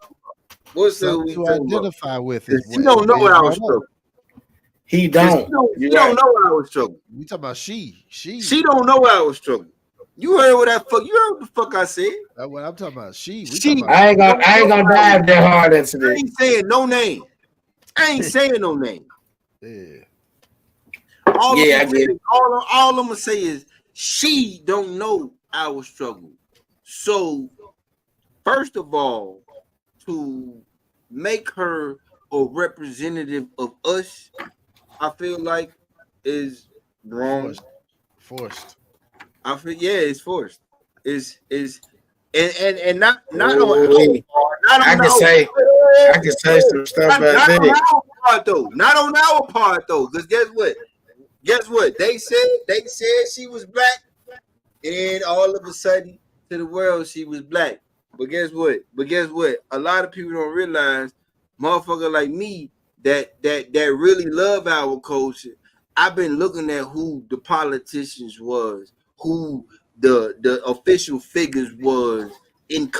Speaker 5: What's
Speaker 4: something to identify with?
Speaker 5: You don't know what I was struggling.
Speaker 1: He don't.
Speaker 5: You don't know what I was struggling.
Speaker 4: We talking about she. She
Speaker 5: don't know what I was struggling. You heard what that fuck? You heard what the fuck I said?
Speaker 4: That's what I'm talking about. She.
Speaker 1: I ain't gonna dive that hard into this.
Speaker 5: I ain't saying no name. I ain't saying no name.
Speaker 4: Yeah.
Speaker 5: All I'm gonna say is she don't know our struggle. So, first of all, to make her a representative of us, I feel like is wrong.
Speaker 4: Forced.
Speaker 5: I feel it's forced. Is and not on I
Speaker 1: can say some stuff about that.
Speaker 5: Not on our part though, because guess what? They said she was black, and then all of a sudden to the world she was black. But guess what? A lot of people don't realize, motherfucker like me, that really love our culture. I've been looking at who the politicians was, who the official figures was in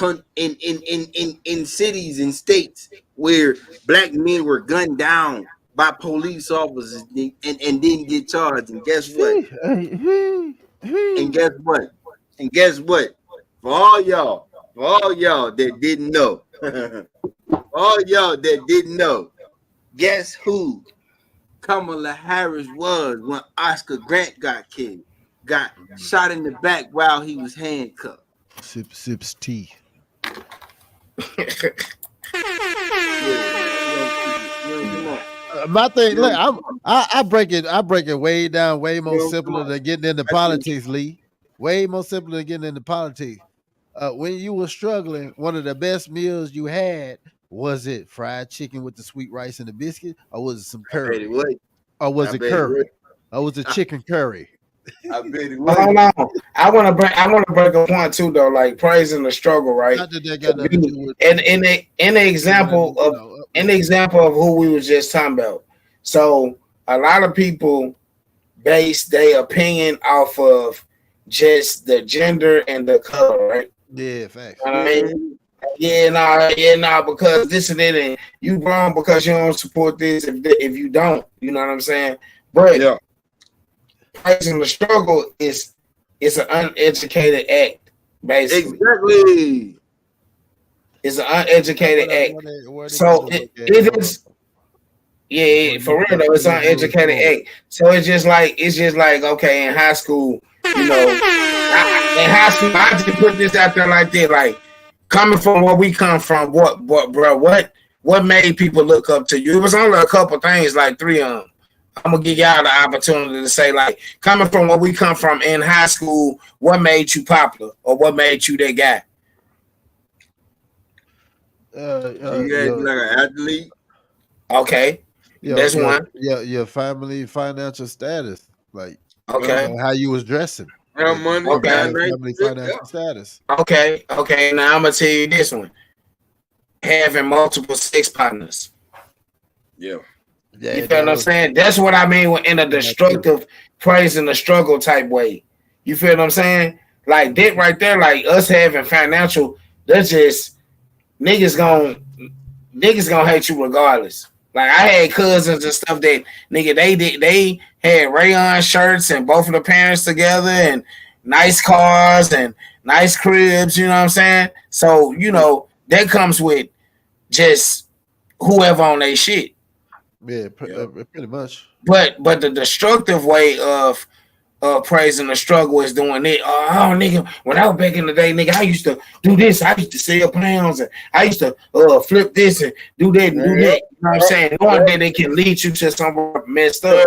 Speaker 5: cities and states where black men were gunned down by police officers and didn't get charged. And guess what? And guess what? For all y'all that didn't know, guess who Kamala Harris was when Oscar Grant got killed? Got shot in the back while he was handcuffed.
Speaker 4: Sips tea. My thing, look, I break it way down, way more simpler than getting into politics, Lee. Way more simpler than getting into politics. When you were struggling, one of the best meals you had, was it fried chicken with the sweet rice and the biscuit, or was it some curry? Or was it curry? Or was it chicken curry?
Speaker 5: I bet it
Speaker 1: Hold
Speaker 5: was.
Speaker 1: on. I want to break a point too, though. Like praising the struggle, right?
Speaker 4: Not that got nothing to do with.
Speaker 1: And in the example of who we was just talking about. So a lot of people base their opinion off of just the gender and the color, right?
Speaker 4: Yeah, facts.
Speaker 1: You know what I mean? Yeah, because this and that, and you wrong because you don't support this. If you don't, you know what I'm saying? But
Speaker 5: Yeah.
Speaker 1: praising the struggle is an uneducated act, basically.
Speaker 5: Exactly.
Speaker 1: It's an uneducated act. So it is. Yeah, for real though, it's uneducated act. So it's just like okay, in high school, you know, in high school, I just put this out there like that, like coming from where we come from, what made people look up to you? It was only a couple things, like 3 of them. I'm gonna give y'all the opportunity to say, like, coming from where we come from in high school, what made you popular or what made you that guy?
Speaker 5: You like an athlete.
Speaker 1: Okay. That's one.
Speaker 4: Yeah, your family financial status, like
Speaker 1: okay,
Speaker 4: how you was dressing.
Speaker 5: Money,
Speaker 1: okay.
Speaker 4: Family financial status.
Speaker 1: Okay. Now I'm gonna tell you this one: having multiple sex partners.
Speaker 5: Yeah.
Speaker 1: You feel what I'm saying? That's what I mean in a destructive, praising the struggle type way. You feel what I'm saying? Like that right there, like us having financial. That's just niggas gonna hate you regardless. Like I had cousins and stuff that nigga they had rayon shirts and both of the parents together and nice cars and nice cribs, you know what I'm saying? So, you know, that comes with just whoever on their shit.
Speaker 4: Yeah, pretty much.
Speaker 1: But the destructive way of praising the struggle is doing it. Oh, nigga, when I was back in the day, nigga, I used to do this. I used to sell pounds and I used to flip this and do that and do that. You know what I'm saying? Knowing that it can lead you to somewhere messed up.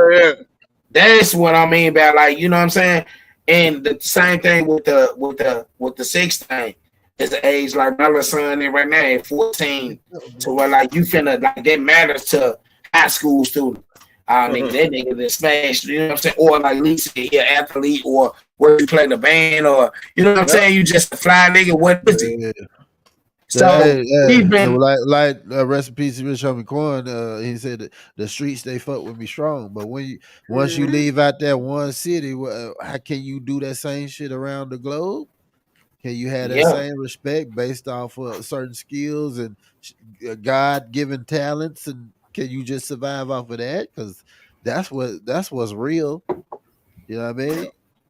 Speaker 1: That's what I mean by, like, you know what I'm saying? And the same thing with the sex thing. It's the age like my little son in right now at 14 to where like you finna like that matters to high school students. Nigga, that nigga that smashed, you know what I'm saying? Or like Lisa, he an athlete, or where you play the band, or you know what I'm saying? You just a fly nigga. What is it?
Speaker 4: Yeah.
Speaker 1: So he's been
Speaker 4: like rest in peace, Rich Homie Coin. He said that the streets they fuck with me strong, but once you leave out that one city, how can you do that same shit around the globe? Can you have that same respect based off of certain skills and God-given talents, and can you just survive off of that? Because that's what's real. You know what I mean?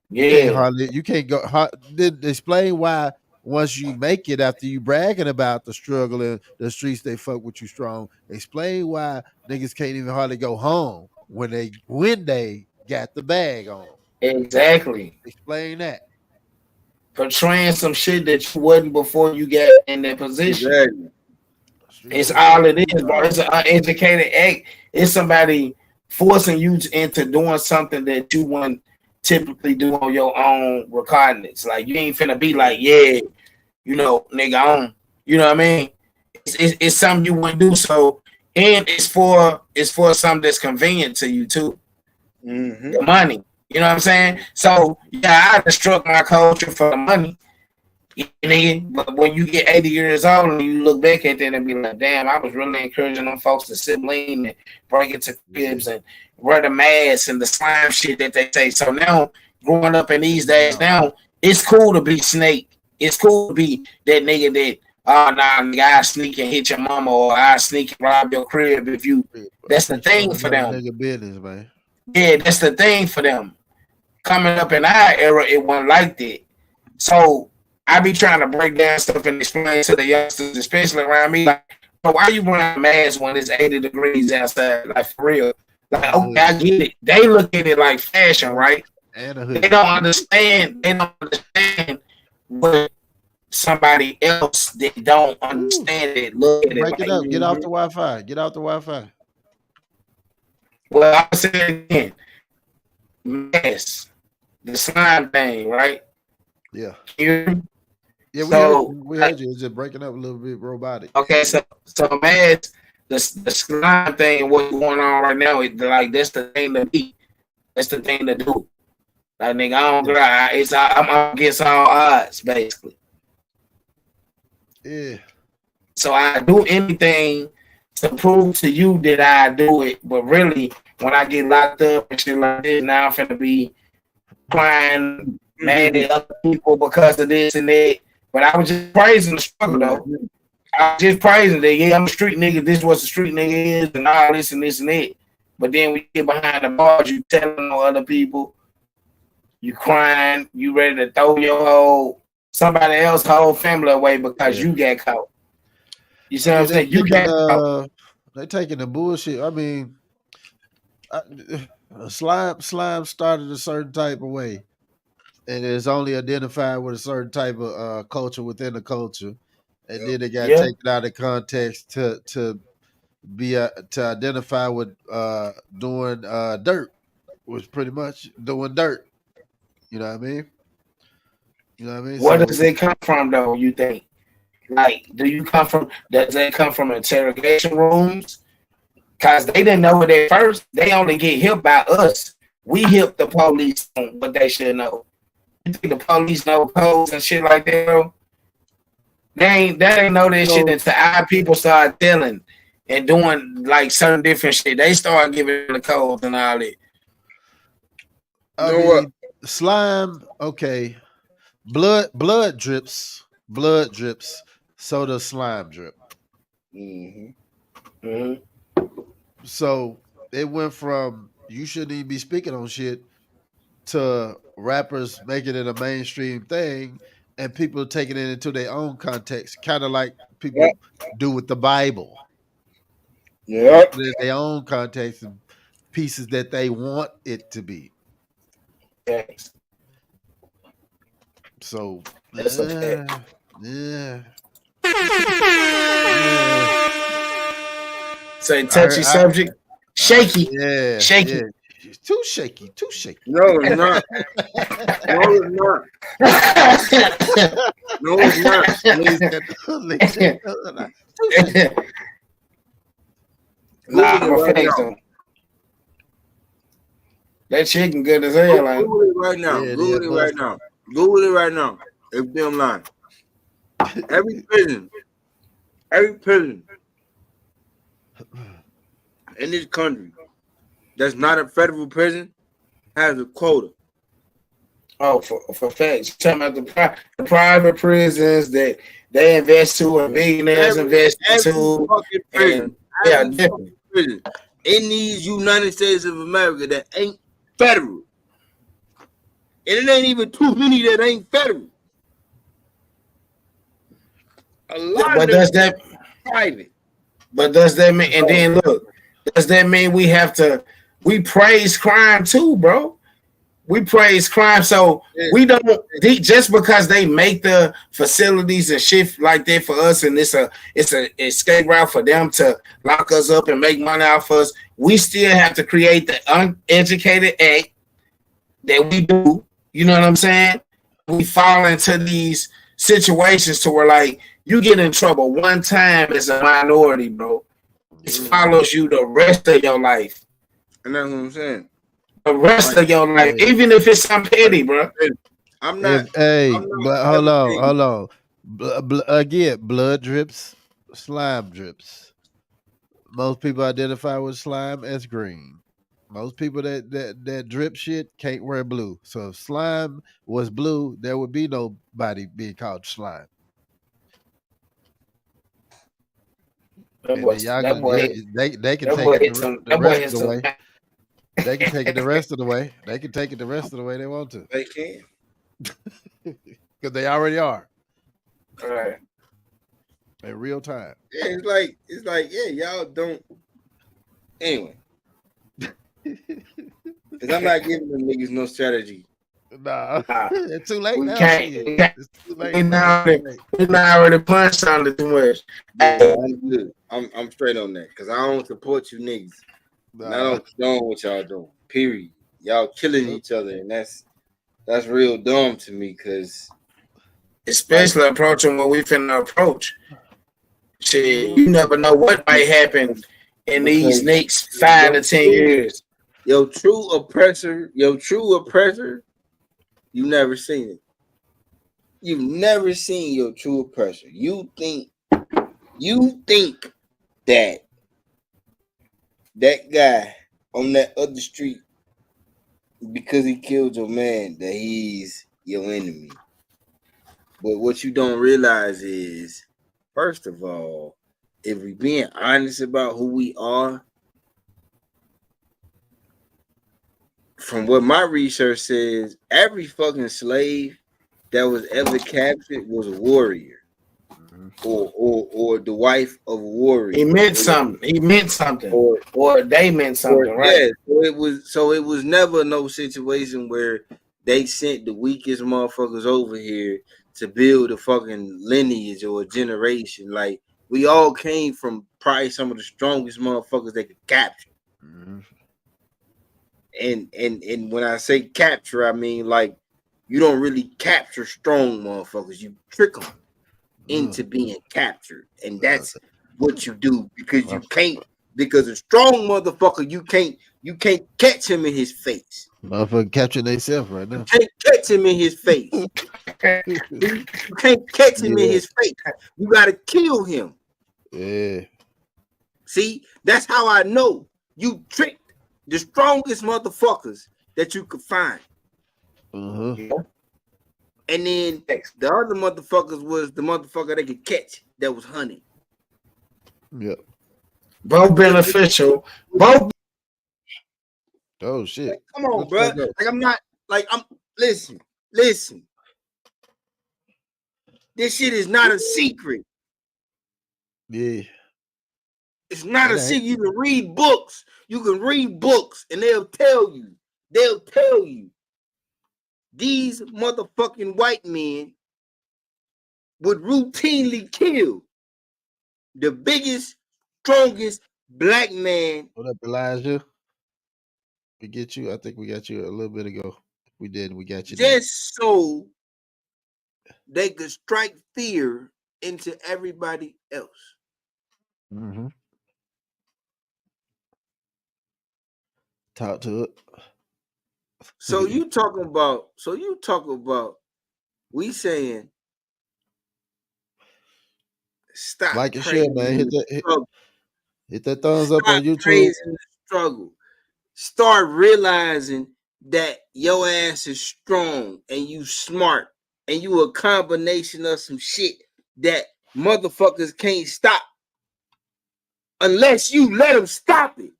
Speaker 1: Yeah.
Speaker 4: You can't go. Explain why once you make it after you bragging about the struggle and the streets they fuck with you strong. Explain why niggas can't even hardly go home when they got the bag on.
Speaker 1: Exactly.
Speaker 4: Explain that.
Speaker 1: Portraying some shit that you wasn't before you got in that position.
Speaker 5: Exactly.
Speaker 1: It's all it is, bro. It's an uneducated act. It's somebody forcing you into doing something that you wouldn't typically do on your own recognizance. Like you ain't finna be like, yeah, you know, nigga, on. You know what I mean? It's something you wouldn't do. So, and it's for something that's convenient to you too. The money. You know what I'm saying? So yeah, I destruct my culture for the money. But when you get 80 years old and you look back at that and be like, damn, I was really encouraging them folks to sit lean and break into cribs and wear the masks and the slime shit that they say. So now, growing up in these days, now it's cool to be Snake. It's cool to be that nigga that, nigga, I sneak and hit your mama, or I sneak and rob your crib if you. That's the thing for them.
Speaker 4: Nigga business, man.
Speaker 1: Yeah, that's the thing for them. Coming up in our era, it wasn't like that. So I be trying to break down stuff and explain to the youngsters, especially around me, like, why you wearing a mask when it's 80 degrees outside? Like, for real. Like, okay, I get it. They look at it like fashion, right?
Speaker 4: And a hoodie.
Speaker 1: They don't understand what somebody else that don't understand it look at it.
Speaker 4: Break it up. Get off the Wi-Fi. Get off the Wi-Fi.
Speaker 1: Well, I'll say it again. Mask. The slime thing, right?
Speaker 4: Yeah.
Speaker 1: Yeah,
Speaker 4: we heard you. It's just breaking up a little bit robotic.
Speaker 1: Okay, so mask, the slime thing, what's going on right now is like that's the thing to be. That's the thing to do. Like nigga, I'm against all odds, basically.
Speaker 4: Yeah.
Speaker 1: So I do anything to prove to you that I do it. But really, when I get locked up and shit like this, now I'm finna be crying, mad at other people because of this and that. But I was just praising the struggle though. I was just praising that, yeah, I'm a street nigga, this is what the street nigga is, and all this and this and that. But then we get behind the bars, you telling on other people, you crying, you ready to throw your somebody else's whole family away because you got caught. You see what I'm saying? You got caught.
Speaker 4: They taking the bullshit. I mean, slime started a certain type of way, and it's only identified with a certain type of culture within the culture, and then it got taken out of context to be to identify with doing dirt, was pretty much doing dirt. You know what I mean? You know what I mean?
Speaker 1: Where does it come from, though? You think? Like, does it come from interrogation rooms? Because they didn't know it at first. They only get hit by us. We hit the police on what they should know. You think the police know codes and shit like that, bro? They ain't know that shit until our people start telling and doing like certain different shit. They start giving the codes and all that.
Speaker 4: I mean, slime, okay. Blood drips, so does slime drip.
Speaker 1: Mm-hmm. Mm-hmm.
Speaker 4: So it went from you shouldn't even be speaking on shit to rappers making it a mainstream thing and people taking it into their own context, kind of like people do with the Bible.
Speaker 5: Yeah.
Speaker 4: Their own context and pieces that they want it to be.
Speaker 1: Thanks.
Speaker 4: So
Speaker 1: that's okay. So touchy subject. Shaky. Shaky.
Speaker 4: Yeah. Too shaky.
Speaker 5: No, it's not. No, it's not.
Speaker 1: That chicken good as hell. Like.
Speaker 5: Google it right now. Google it right now. If them lying. Every prison in this country that's not a federal prison has a quota.
Speaker 1: Oh, for facts. You're talking about the private prisons that they invest to and billionaires invest to.
Speaker 5: Prison.
Speaker 1: Yeah, definitely.
Speaker 5: Prison in these United States of America that ain't federal. And it ain't even too many that ain't federal. A lot
Speaker 1: but
Speaker 5: of
Speaker 1: does that
Speaker 5: private? But
Speaker 1: does that mean? And then look, does that mean we praise crime too, bro? We praise crime, so we don't just because they make the facilities and shit like that for us, and it's a escape route for them to lock us up and make money off us. We still have to create the uneducated act that we do. You know what I'm saying? We fall into these situations to where like you get in trouble one time as a minority, bro. It follows you the rest of your life.
Speaker 5: And that's what I'm saying.
Speaker 1: The rest of your life, even if it's some petty, bro.
Speaker 5: I'm not.
Speaker 4: But hold on. Again, blood drips, slime drips. Most people identify with slime as green. Most people that drip shit can't wear blue. So if slime was blue, there would be nobody being called slime. They can take it the rest of the way. They can take it the rest of the way. They can take it the rest of the way they want to.
Speaker 5: They can.
Speaker 4: Because they already are.
Speaker 1: All right.
Speaker 4: In real time.
Speaker 5: Yeah, it's like, y'all don't. Anyway. Because I'm not giving them niggas no strategy.
Speaker 4: Nah. It's too late now.
Speaker 1: It's too late now. We not already punched on it too much.
Speaker 5: Yeah, I'm good. I'm straight on that. Because I don't support you niggas. Nah. I don't condone what y'all doing. Period. Y'all killing each other, and that's real dumb to me. Because
Speaker 1: especially approaching what we finna approach. Shit, you never know what might happen in these next 5 to 10 years.
Speaker 5: Your true oppressor, you never seen it. You've never seen your true oppressor. You think that guy on that other street, because he killed your man, that he's your enemy. But what you don't realize is, first of all, if we being honest about who we are, from what my research says, every fucking slave that was ever captured was a warrior. Or the wife of a warrior.
Speaker 1: He meant something. Or they meant something, right?
Speaker 5: Yeah, so it was never no situation where they sent the weakest motherfuckers over here to build a fucking lineage or a generation. Like, we all came from probably some of the strongest motherfuckers they could capture.
Speaker 4: Mm-hmm.
Speaker 5: And when I say capture, I mean, like, you don't really capture strong motherfuckers. You trick them into being captured, and that's what you do, because you can't. Because a strong motherfucker, you can't catch him in his face.
Speaker 4: Motherfucker capturing themselves right now.
Speaker 5: You can't catch him in his face. You can't catch him in his face. You gotta kill him.
Speaker 4: Yeah.
Speaker 5: See, that's how I know you tricked the strongest motherfuckers that you could find.
Speaker 4: Uh-huh.
Speaker 5: And then the other motherfuckers was the motherfucker they could catch that was honey.
Speaker 4: Yep.
Speaker 1: Both beneficial. Both.
Speaker 4: Oh shit!
Speaker 5: Like, come on, bro. Like, I'm not. Like, I'm. Listen. This shit is not a secret.
Speaker 4: Yeah.
Speaker 5: It's not a secret. You can read books. And they'll tell you. These motherfucking white men would routinely kill the biggest, strongest black man.
Speaker 4: What up, Elijah? We get you. I think we got you a little bit ago. We did. We got you.
Speaker 5: Just so they could strike fear into everybody else.
Speaker 4: Mm-hmm. Talk to it.
Speaker 5: So you talking about we saying stop.
Speaker 4: Like and share, man. Hit that thumbs up on YouTube.
Speaker 5: Praising the struggle. Start realizing that your ass is strong and you smart and you a combination of some shit that motherfuckers can't stop unless you let them stop it.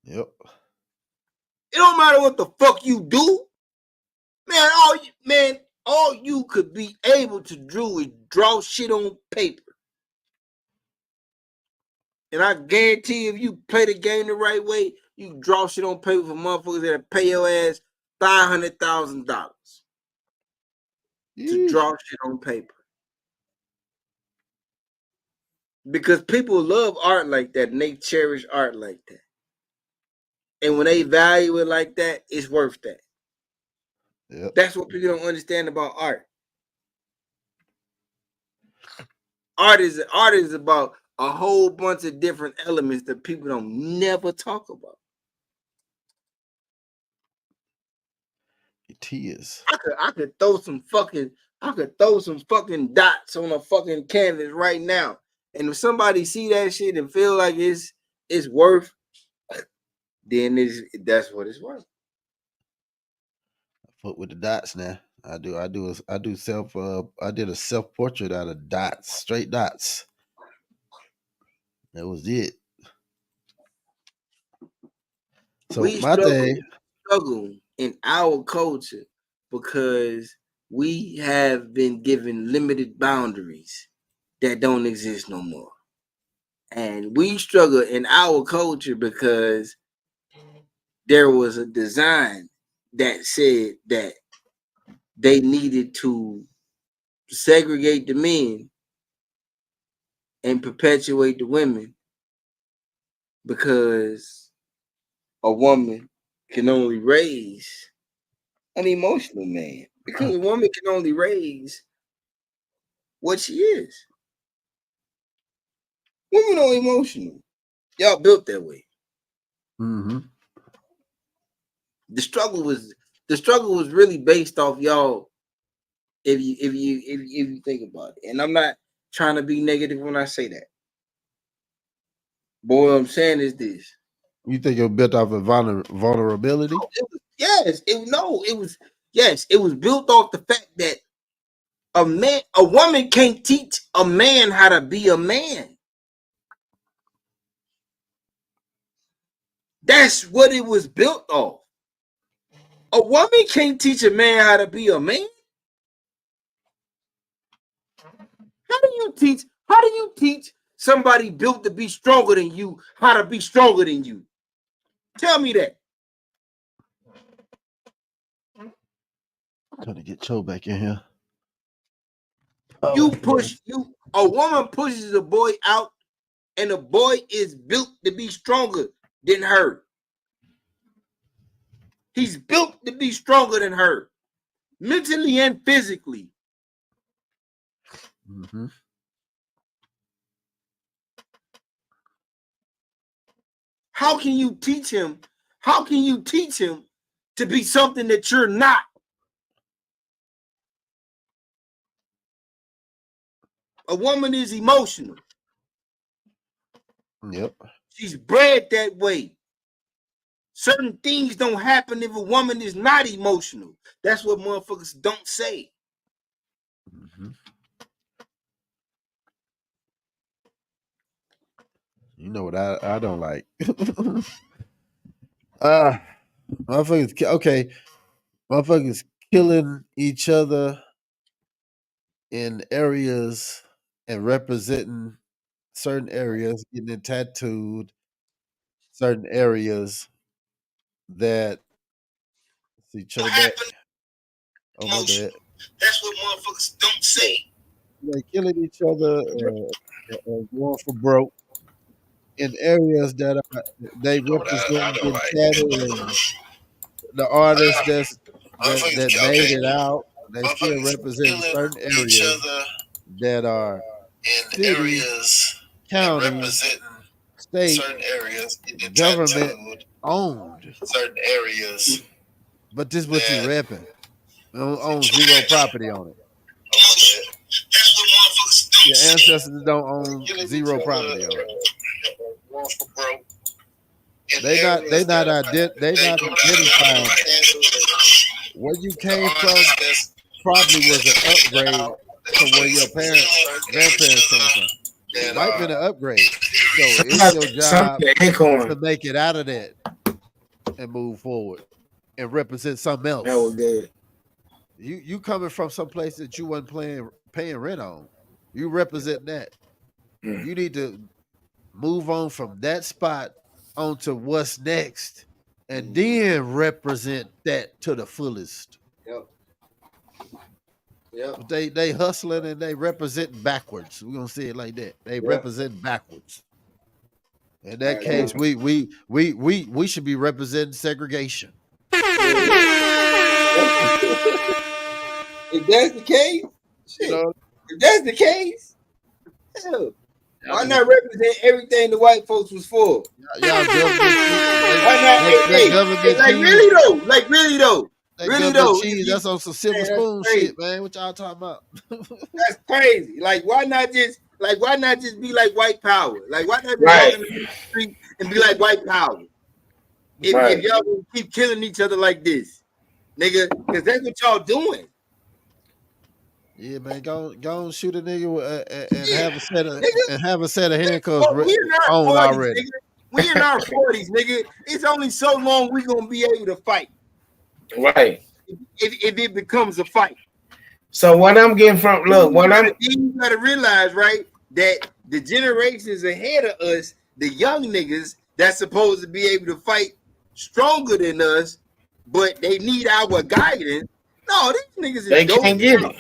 Speaker 4: Yep.
Speaker 5: It don't matter what the fuck you do, man. All you could be able to do is draw shit on paper. And I guarantee if you play the game the right way, you can draw shit on paper for motherfuckers that'll pay your ass $500,000 to draw shit on paper. Because people love art like that, and they cherish art like that. And when they value it like that, it's worth that.
Speaker 4: Yep.
Speaker 5: That's what people don't understand about art. Art is about a whole bunch of different elements that people don't never talk about.
Speaker 4: It is.
Speaker 5: I could throw some fucking dots on a fucking canvas right now. And if somebody see that shit and feel like it's worth, then that's what it's worth.
Speaker 4: I fuck with the dots now. I did a self-portrait out of dots, straight dots. That was it. So
Speaker 5: we struggle in our culture because we have been given limited boundaries that don't exist no more. And we struggle in our culture because there was a design that said that they needed to segregate the men and perpetuate the women because a woman can only raise an emotional man. Because a woman can only raise what she is. Women are emotional. Y'all built that way.
Speaker 4: Mm-hmm.
Speaker 5: The struggle was really based off y'all. If you think about it, and I'm not trying to be negative when I say that. But what I'm saying is this:
Speaker 4: you think it was built off of vulnerability?
Speaker 5: It was built off the fact that a woman can't teach a man how to be a man. That's what it was built off. A woman can't teach a man how to be a man. How do you teach somebody built to be stronger than you how to be stronger than you? Tell me that.
Speaker 4: I'm trying to get Cho back in here.
Speaker 5: A woman pushes a boy out, and a boy is built to be stronger than her. He's built to be stronger than her, mentally and physically.
Speaker 4: Mm-hmm.
Speaker 5: How can you teach him? How can you teach him to be something that you're not? A woman is emotional.
Speaker 4: Yep.
Speaker 5: She's bred that way. Certain things don't happen if a woman is not emotional. That's what motherfuckers don't say.
Speaker 4: Mm-hmm. You know what I don't like? Motherfuckers killing each other in areas and representing certain areas, getting it tattooed, certain areas that see Cho back. Oh my bad.
Speaker 5: That's what motherfuckers don't say.
Speaker 4: They killing each other going for broke in areas that they represent getting tatted, and the artists that made it out, they still represent certain areas that are
Speaker 1: in areas,
Speaker 4: counties, state, government owned.
Speaker 1: Certain areas,
Speaker 4: but this is what you repping. Own zero property on it. Your ancestors don't own zero property on it. They not identifying where you came from. Probably was an upgrade to where your grandparents came from. It might have been an upgrade. So it's your job to make it out of that and move forward and represent something else.
Speaker 1: That was good.
Speaker 4: You coming from some place that you wasn't paying rent on. You represent that. You need to move on from that spot onto what's next, and then represent that to the fullest.
Speaker 5: Yep.
Speaker 4: They hustling and they represent backwards. We're gonna say it like that. They represent backwards. In that case, we should be representing segregation.
Speaker 5: If that's the case, if that's the case, hell, why not represent everything the white folks was for?
Speaker 4: Y'all
Speaker 5: why not? Like really though.
Speaker 4: Cheese, that's on some silver spoon shit, man. What y'all talking about?
Speaker 5: That's crazy. Like, why not just be like white power? Like, why not be walking the street and be like white power? If y'all gonna keep killing each other like this, nigga, because that's what y'all doing.
Speaker 4: Yeah, man, go shoot a nigga and have a set of handcuffs on already.
Speaker 5: Nigga. We in our 40s, nigga. It's only so long we gonna be able to fight.
Speaker 1: Right.
Speaker 5: If it becomes a fight.
Speaker 1: So what I'm getting from you
Speaker 5: gotta realize, right, that the generations ahead of us, the young niggas that's supposed to be able to fight stronger than us, but they need our guidance. No, these niggas
Speaker 1: they can't get it.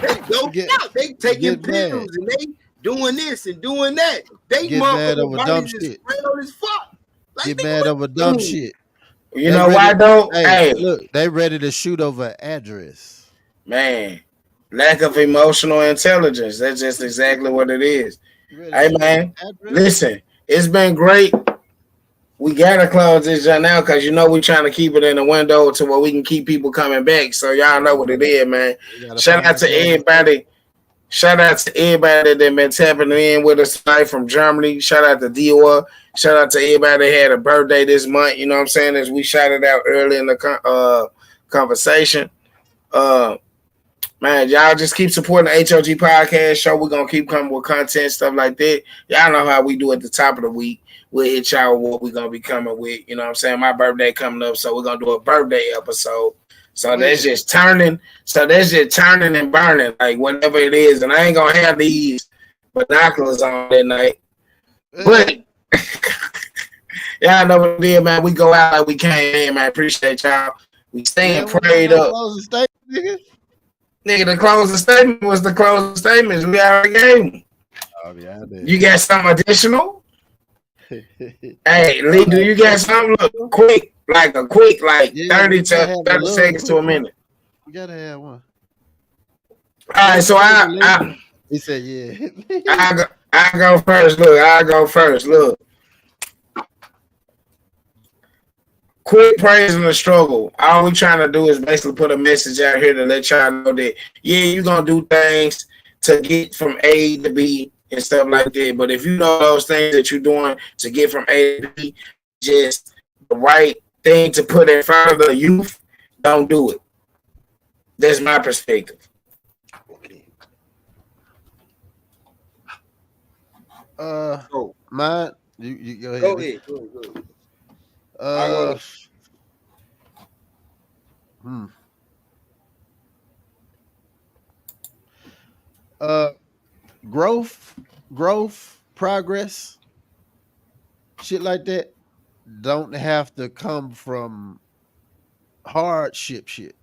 Speaker 5: They doped out. They taking pills and they doing this and doing that. They
Speaker 4: get mad over dumb shit.
Speaker 5: As fuck. Like,
Speaker 4: get mad over dumb shit.
Speaker 1: You know why though?
Speaker 4: Hey, look, they ready to shoot over an address.
Speaker 1: Man, lack of emotional intelligence. That's just exactly what it is. Hey man, listen, it's been great we gotta close this joint now because we trying to keep it in the window to where we can keep people coming back. So y'all know what it is, man. Shout out to everybody. Shout out to everybody that been tapping in with us tonight from Germany. Shout out to Dior. Shout out to everybody that had a birthday this month. You know what I'm saying? As we shouted out early in the conversation. Man, y'all just keep supporting the H.O.G Podcast show. We're going to keep coming with content, stuff like that. Y'all know how we do at the top of the week. We'll hit y'all what we're going to be coming with. You know what I'm saying? My birthday coming up, so we're going to do a birthday episode. So that's just turning. So that's just turning and burning, like whatever it is. And I ain't going to have these binoculars on that night. But y'all know what it is, man. We go out like we came in, man. Appreciate y'all. We staying prayed up. Nigga, the closing statement was the closing statements we already gave them. Oh, yeah, you got something additional? Hey, Lee, do you got something? Look, quick, like 30 seconds to a minute.
Speaker 4: You gotta have one.
Speaker 1: All right, so
Speaker 4: he said, yeah.
Speaker 1: I go first. Look. Quit praising the struggle. All we trying to do is basically put a message out here to let y'all know that, yeah, you're going to do things to get from A to B and stuff like that. But if you know those things that you're doing to get from A to B, just the right thing to put in front of the youth, don't do it. That's my perspective.
Speaker 4: Okay. Mine, you go ahead.
Speaker 5: Go ahead.
Speaker 4: Growth, progress, shit like that don't have to come from hardship shit.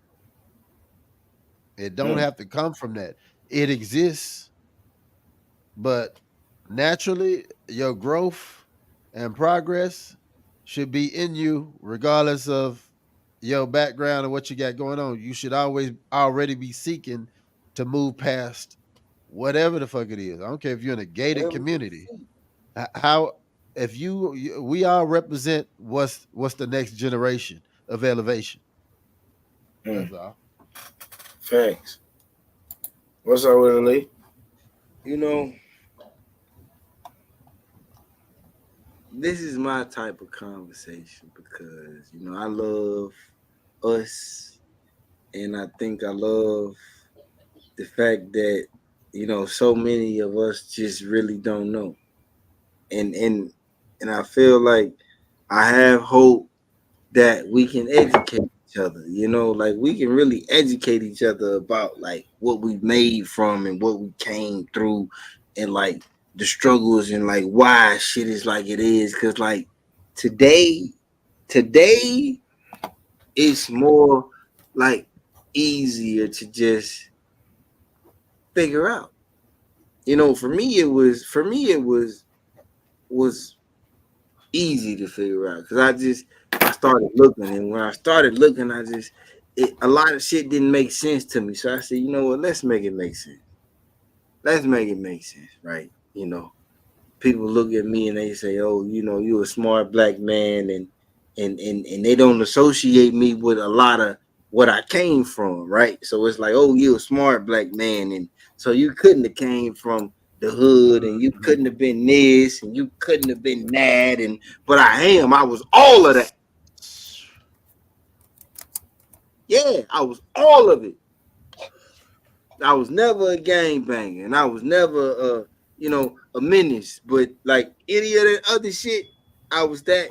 Speaker 4: It don't have to come from that. It exists, but naturally your growth and progress should be in you regardless of your background and what you got going on. You should always already be seeking to move past whatever the fuck it is. I don't care if you're in a gated community. How if we all represent what's the next generation of elevation. That's all.
Speaker 1: Thanks. What's up with Lee?
Speaker 5: This is my type of conversation because, I love us, and I think I love the fact that, so many of us just really don't know. And I feel like I have hope that we can educate each other, like we can really educate each other about like what we made from and what we came through and like the struggles and like why shit is like it is. Cause like today it's more like easier to just figure out. For me it was easy to figure out because I started looking, and when I started looking, a lot of shit didn't make sense to me. So I said, you know what, let's make it make sense. Right? People look at me and they say, oh, you're a smart black man, and they don't associate me with a lot of what I came from, right? So it's like, oh, you're a smart black man, and so you couldn't have came from the hood, and you couldn't have been this, and you couldn't have been that, but I was all of that. Yeah, I was all of it. I was never a gangbanger, and I was never a menace, but like any of that other shit, I was that.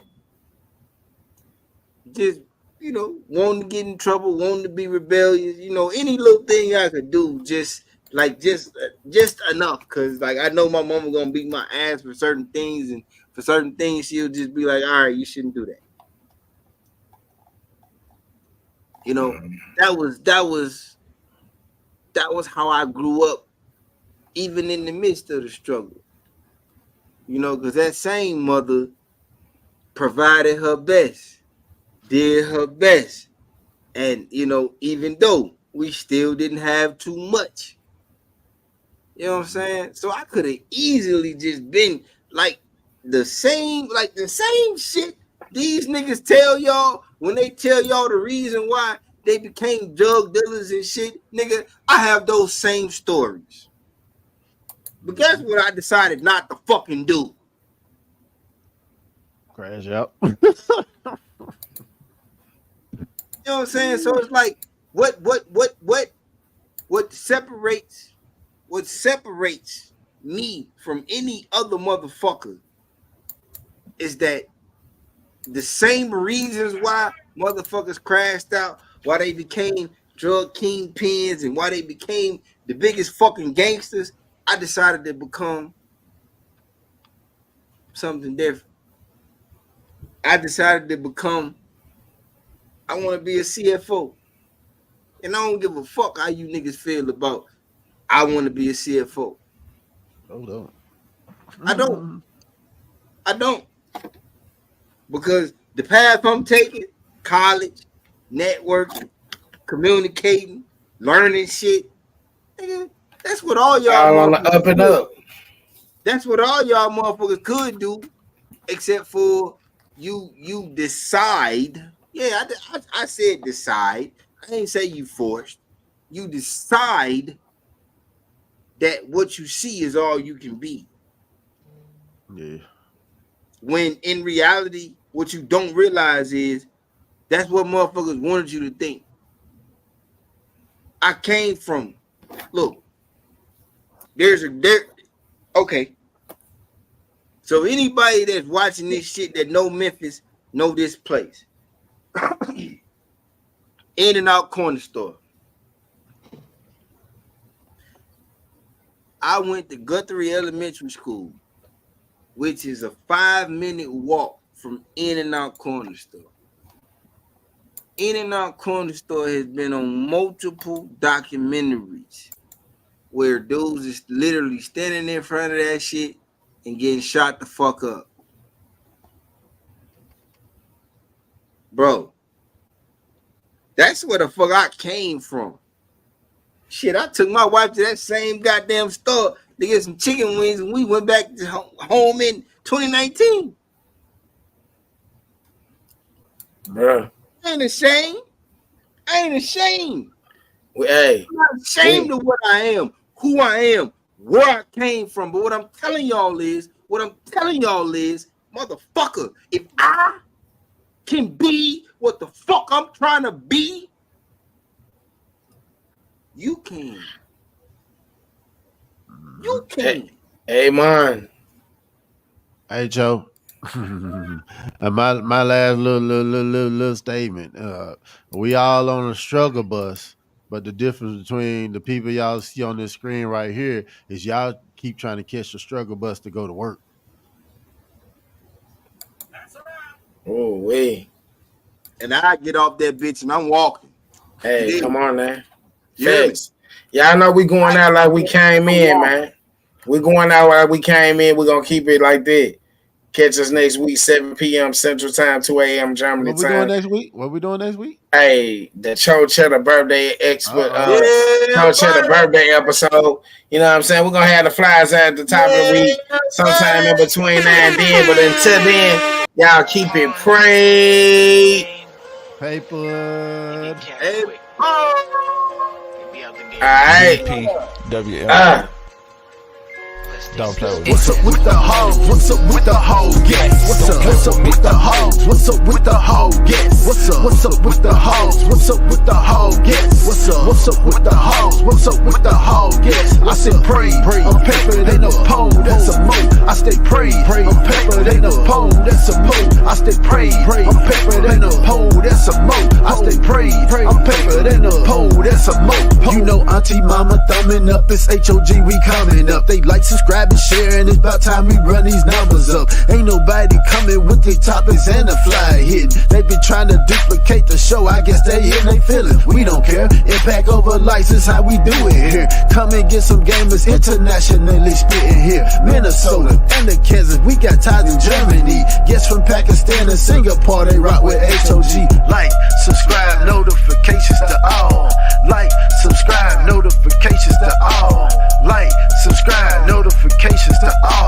Speaker 5: Just, wanting to get in trouble, wanting to be rebellious, any little thing I could do, just enough, because like I know my mama gonna beat my ass for certain things, and for certain things she'll just be like, all right, you shouldn't do that. That was how I grew up, even in the midst of the struggle. Because that same mother provided her best, did her best, and even though we still didn't have too much. You know what I'm saying? So I could have easily just been like the same shit These niggas tell y'all, when they tell y'all the reason why they became drug dealers and shit, nigga, I have those same stories. But guess what I decided not to fucking do?
Speaker 4: Crash out.
Speaker 5: You know what I'm saying? So it's like, what separates me from any other motherfucker is that the same reasons why motherfuckers crashed out, why they became drug kingpins, and why they became the biggest fucking gangsters, I decided to become something different. I decided to become, I want to be a CFO. And I don't give a fuck how you niggas feel about I want to be a CFO.
Speaker 4: Hold on.
Speaker 5: I don't. Because the path I'm taking, college, networking, communicating, learning shit, nigga, that's what all y'all
Speaker 1: on the up and up.
Speaker 5: That's what all y'all motherfuckers could do, except for you decide. Yeah, I said decide. I didn't say you forced. You decide that what you see is all you can be.
Speaker 4: Yeah.
Speaker 5: When in reality, what you don't realize is that's what motherfuckers wanted you to think. I came from, look, okay. So anybody that's watching this shit that know Memphis, know this place. In and Out Corner Store. I went to Guthrie Elementary School, which is a 5-minute walk from In and Out Corner Store. In and Out Corner Store has been on multiple documentaries where dudes is literally standing in front of that shit and getting shot the fuck up. Bro, that's where the fuck I came from. Shit, I took my wife to that same goddamn store to get some chicken wings, and we went back to home in 2019.
Speaker 1: Bro,
Speaker 5: I ain't ashamed.
Speaker 1: Hey,
Speaker 5: I'm not ashamed of what I am, who I am, where I came from. But what I'm telling y'all is, motherfucker, if I can be what the fuck I'm trying to be, you can. You can.
Speaker 1: Hey, man.
Speaker 4: Hey, Joe. my last little statement. We all on a struggle bus, but the difference between the people y'all see on this screen right here is y'all keep trying to catch the struggle bus to go to work.
Speaker 1: Oh, wait.
Speaker 5: And I get off that bitch and I'm walking.
Speaker 1: Hey, come on, man. Facts. Y'all know we going out like we came in, man. We going out like we came in. We're going to keep it like that. Catch us next week, 7 p.m. Central Time, 2 a.m. Germany time.
Speaker 4: What we doing next week?
Speaker 1: Hey, the Cho-Cheddar birthday Cho-Cheddar birthday episode. You know what I'm saying? We're going to have the flyers at the top of the week, sometime in between now and then. But until then, y'all keep it prayed.
Speaker 4: Paper.
Speaker 1: All right.
Speaker 7: Don't play with
Speaker 2: What's up with the hoes? What's up with the whole guest? What's up with the hoes? What's up with the whole guest? What's up with the hoes? What's up with the whole guest? What's up with the hoes? What's up with the whole guest? I said pray, I'm paper, they know pole, that's a move. I stay pray, I'm paper, they know pole, that's a move. I stay pray, I'm paper, they know pole, that's a move. I stay pray, I'm paper, they know pole, that's a move. You know Auntie Mama thumbing up, it's H.O.G we coming up. They like, subscribe, and share, and it's about time we run these numbers up. Ain't nobody coming with the topics and the fly hitting. They been trying to duplicate the show, I guess they in they feeling. We don't care, impact over license, how we do it here. Come and get some gamers internationally spitting here. Minnesota and the Kansas, we got ties in Germany. Guests from Pakistan and Singapore, they rock with H.O.G. Like, subscribe, notifications to all. Like, subscribe, notifications to all. Like, subscribe, notifications to all.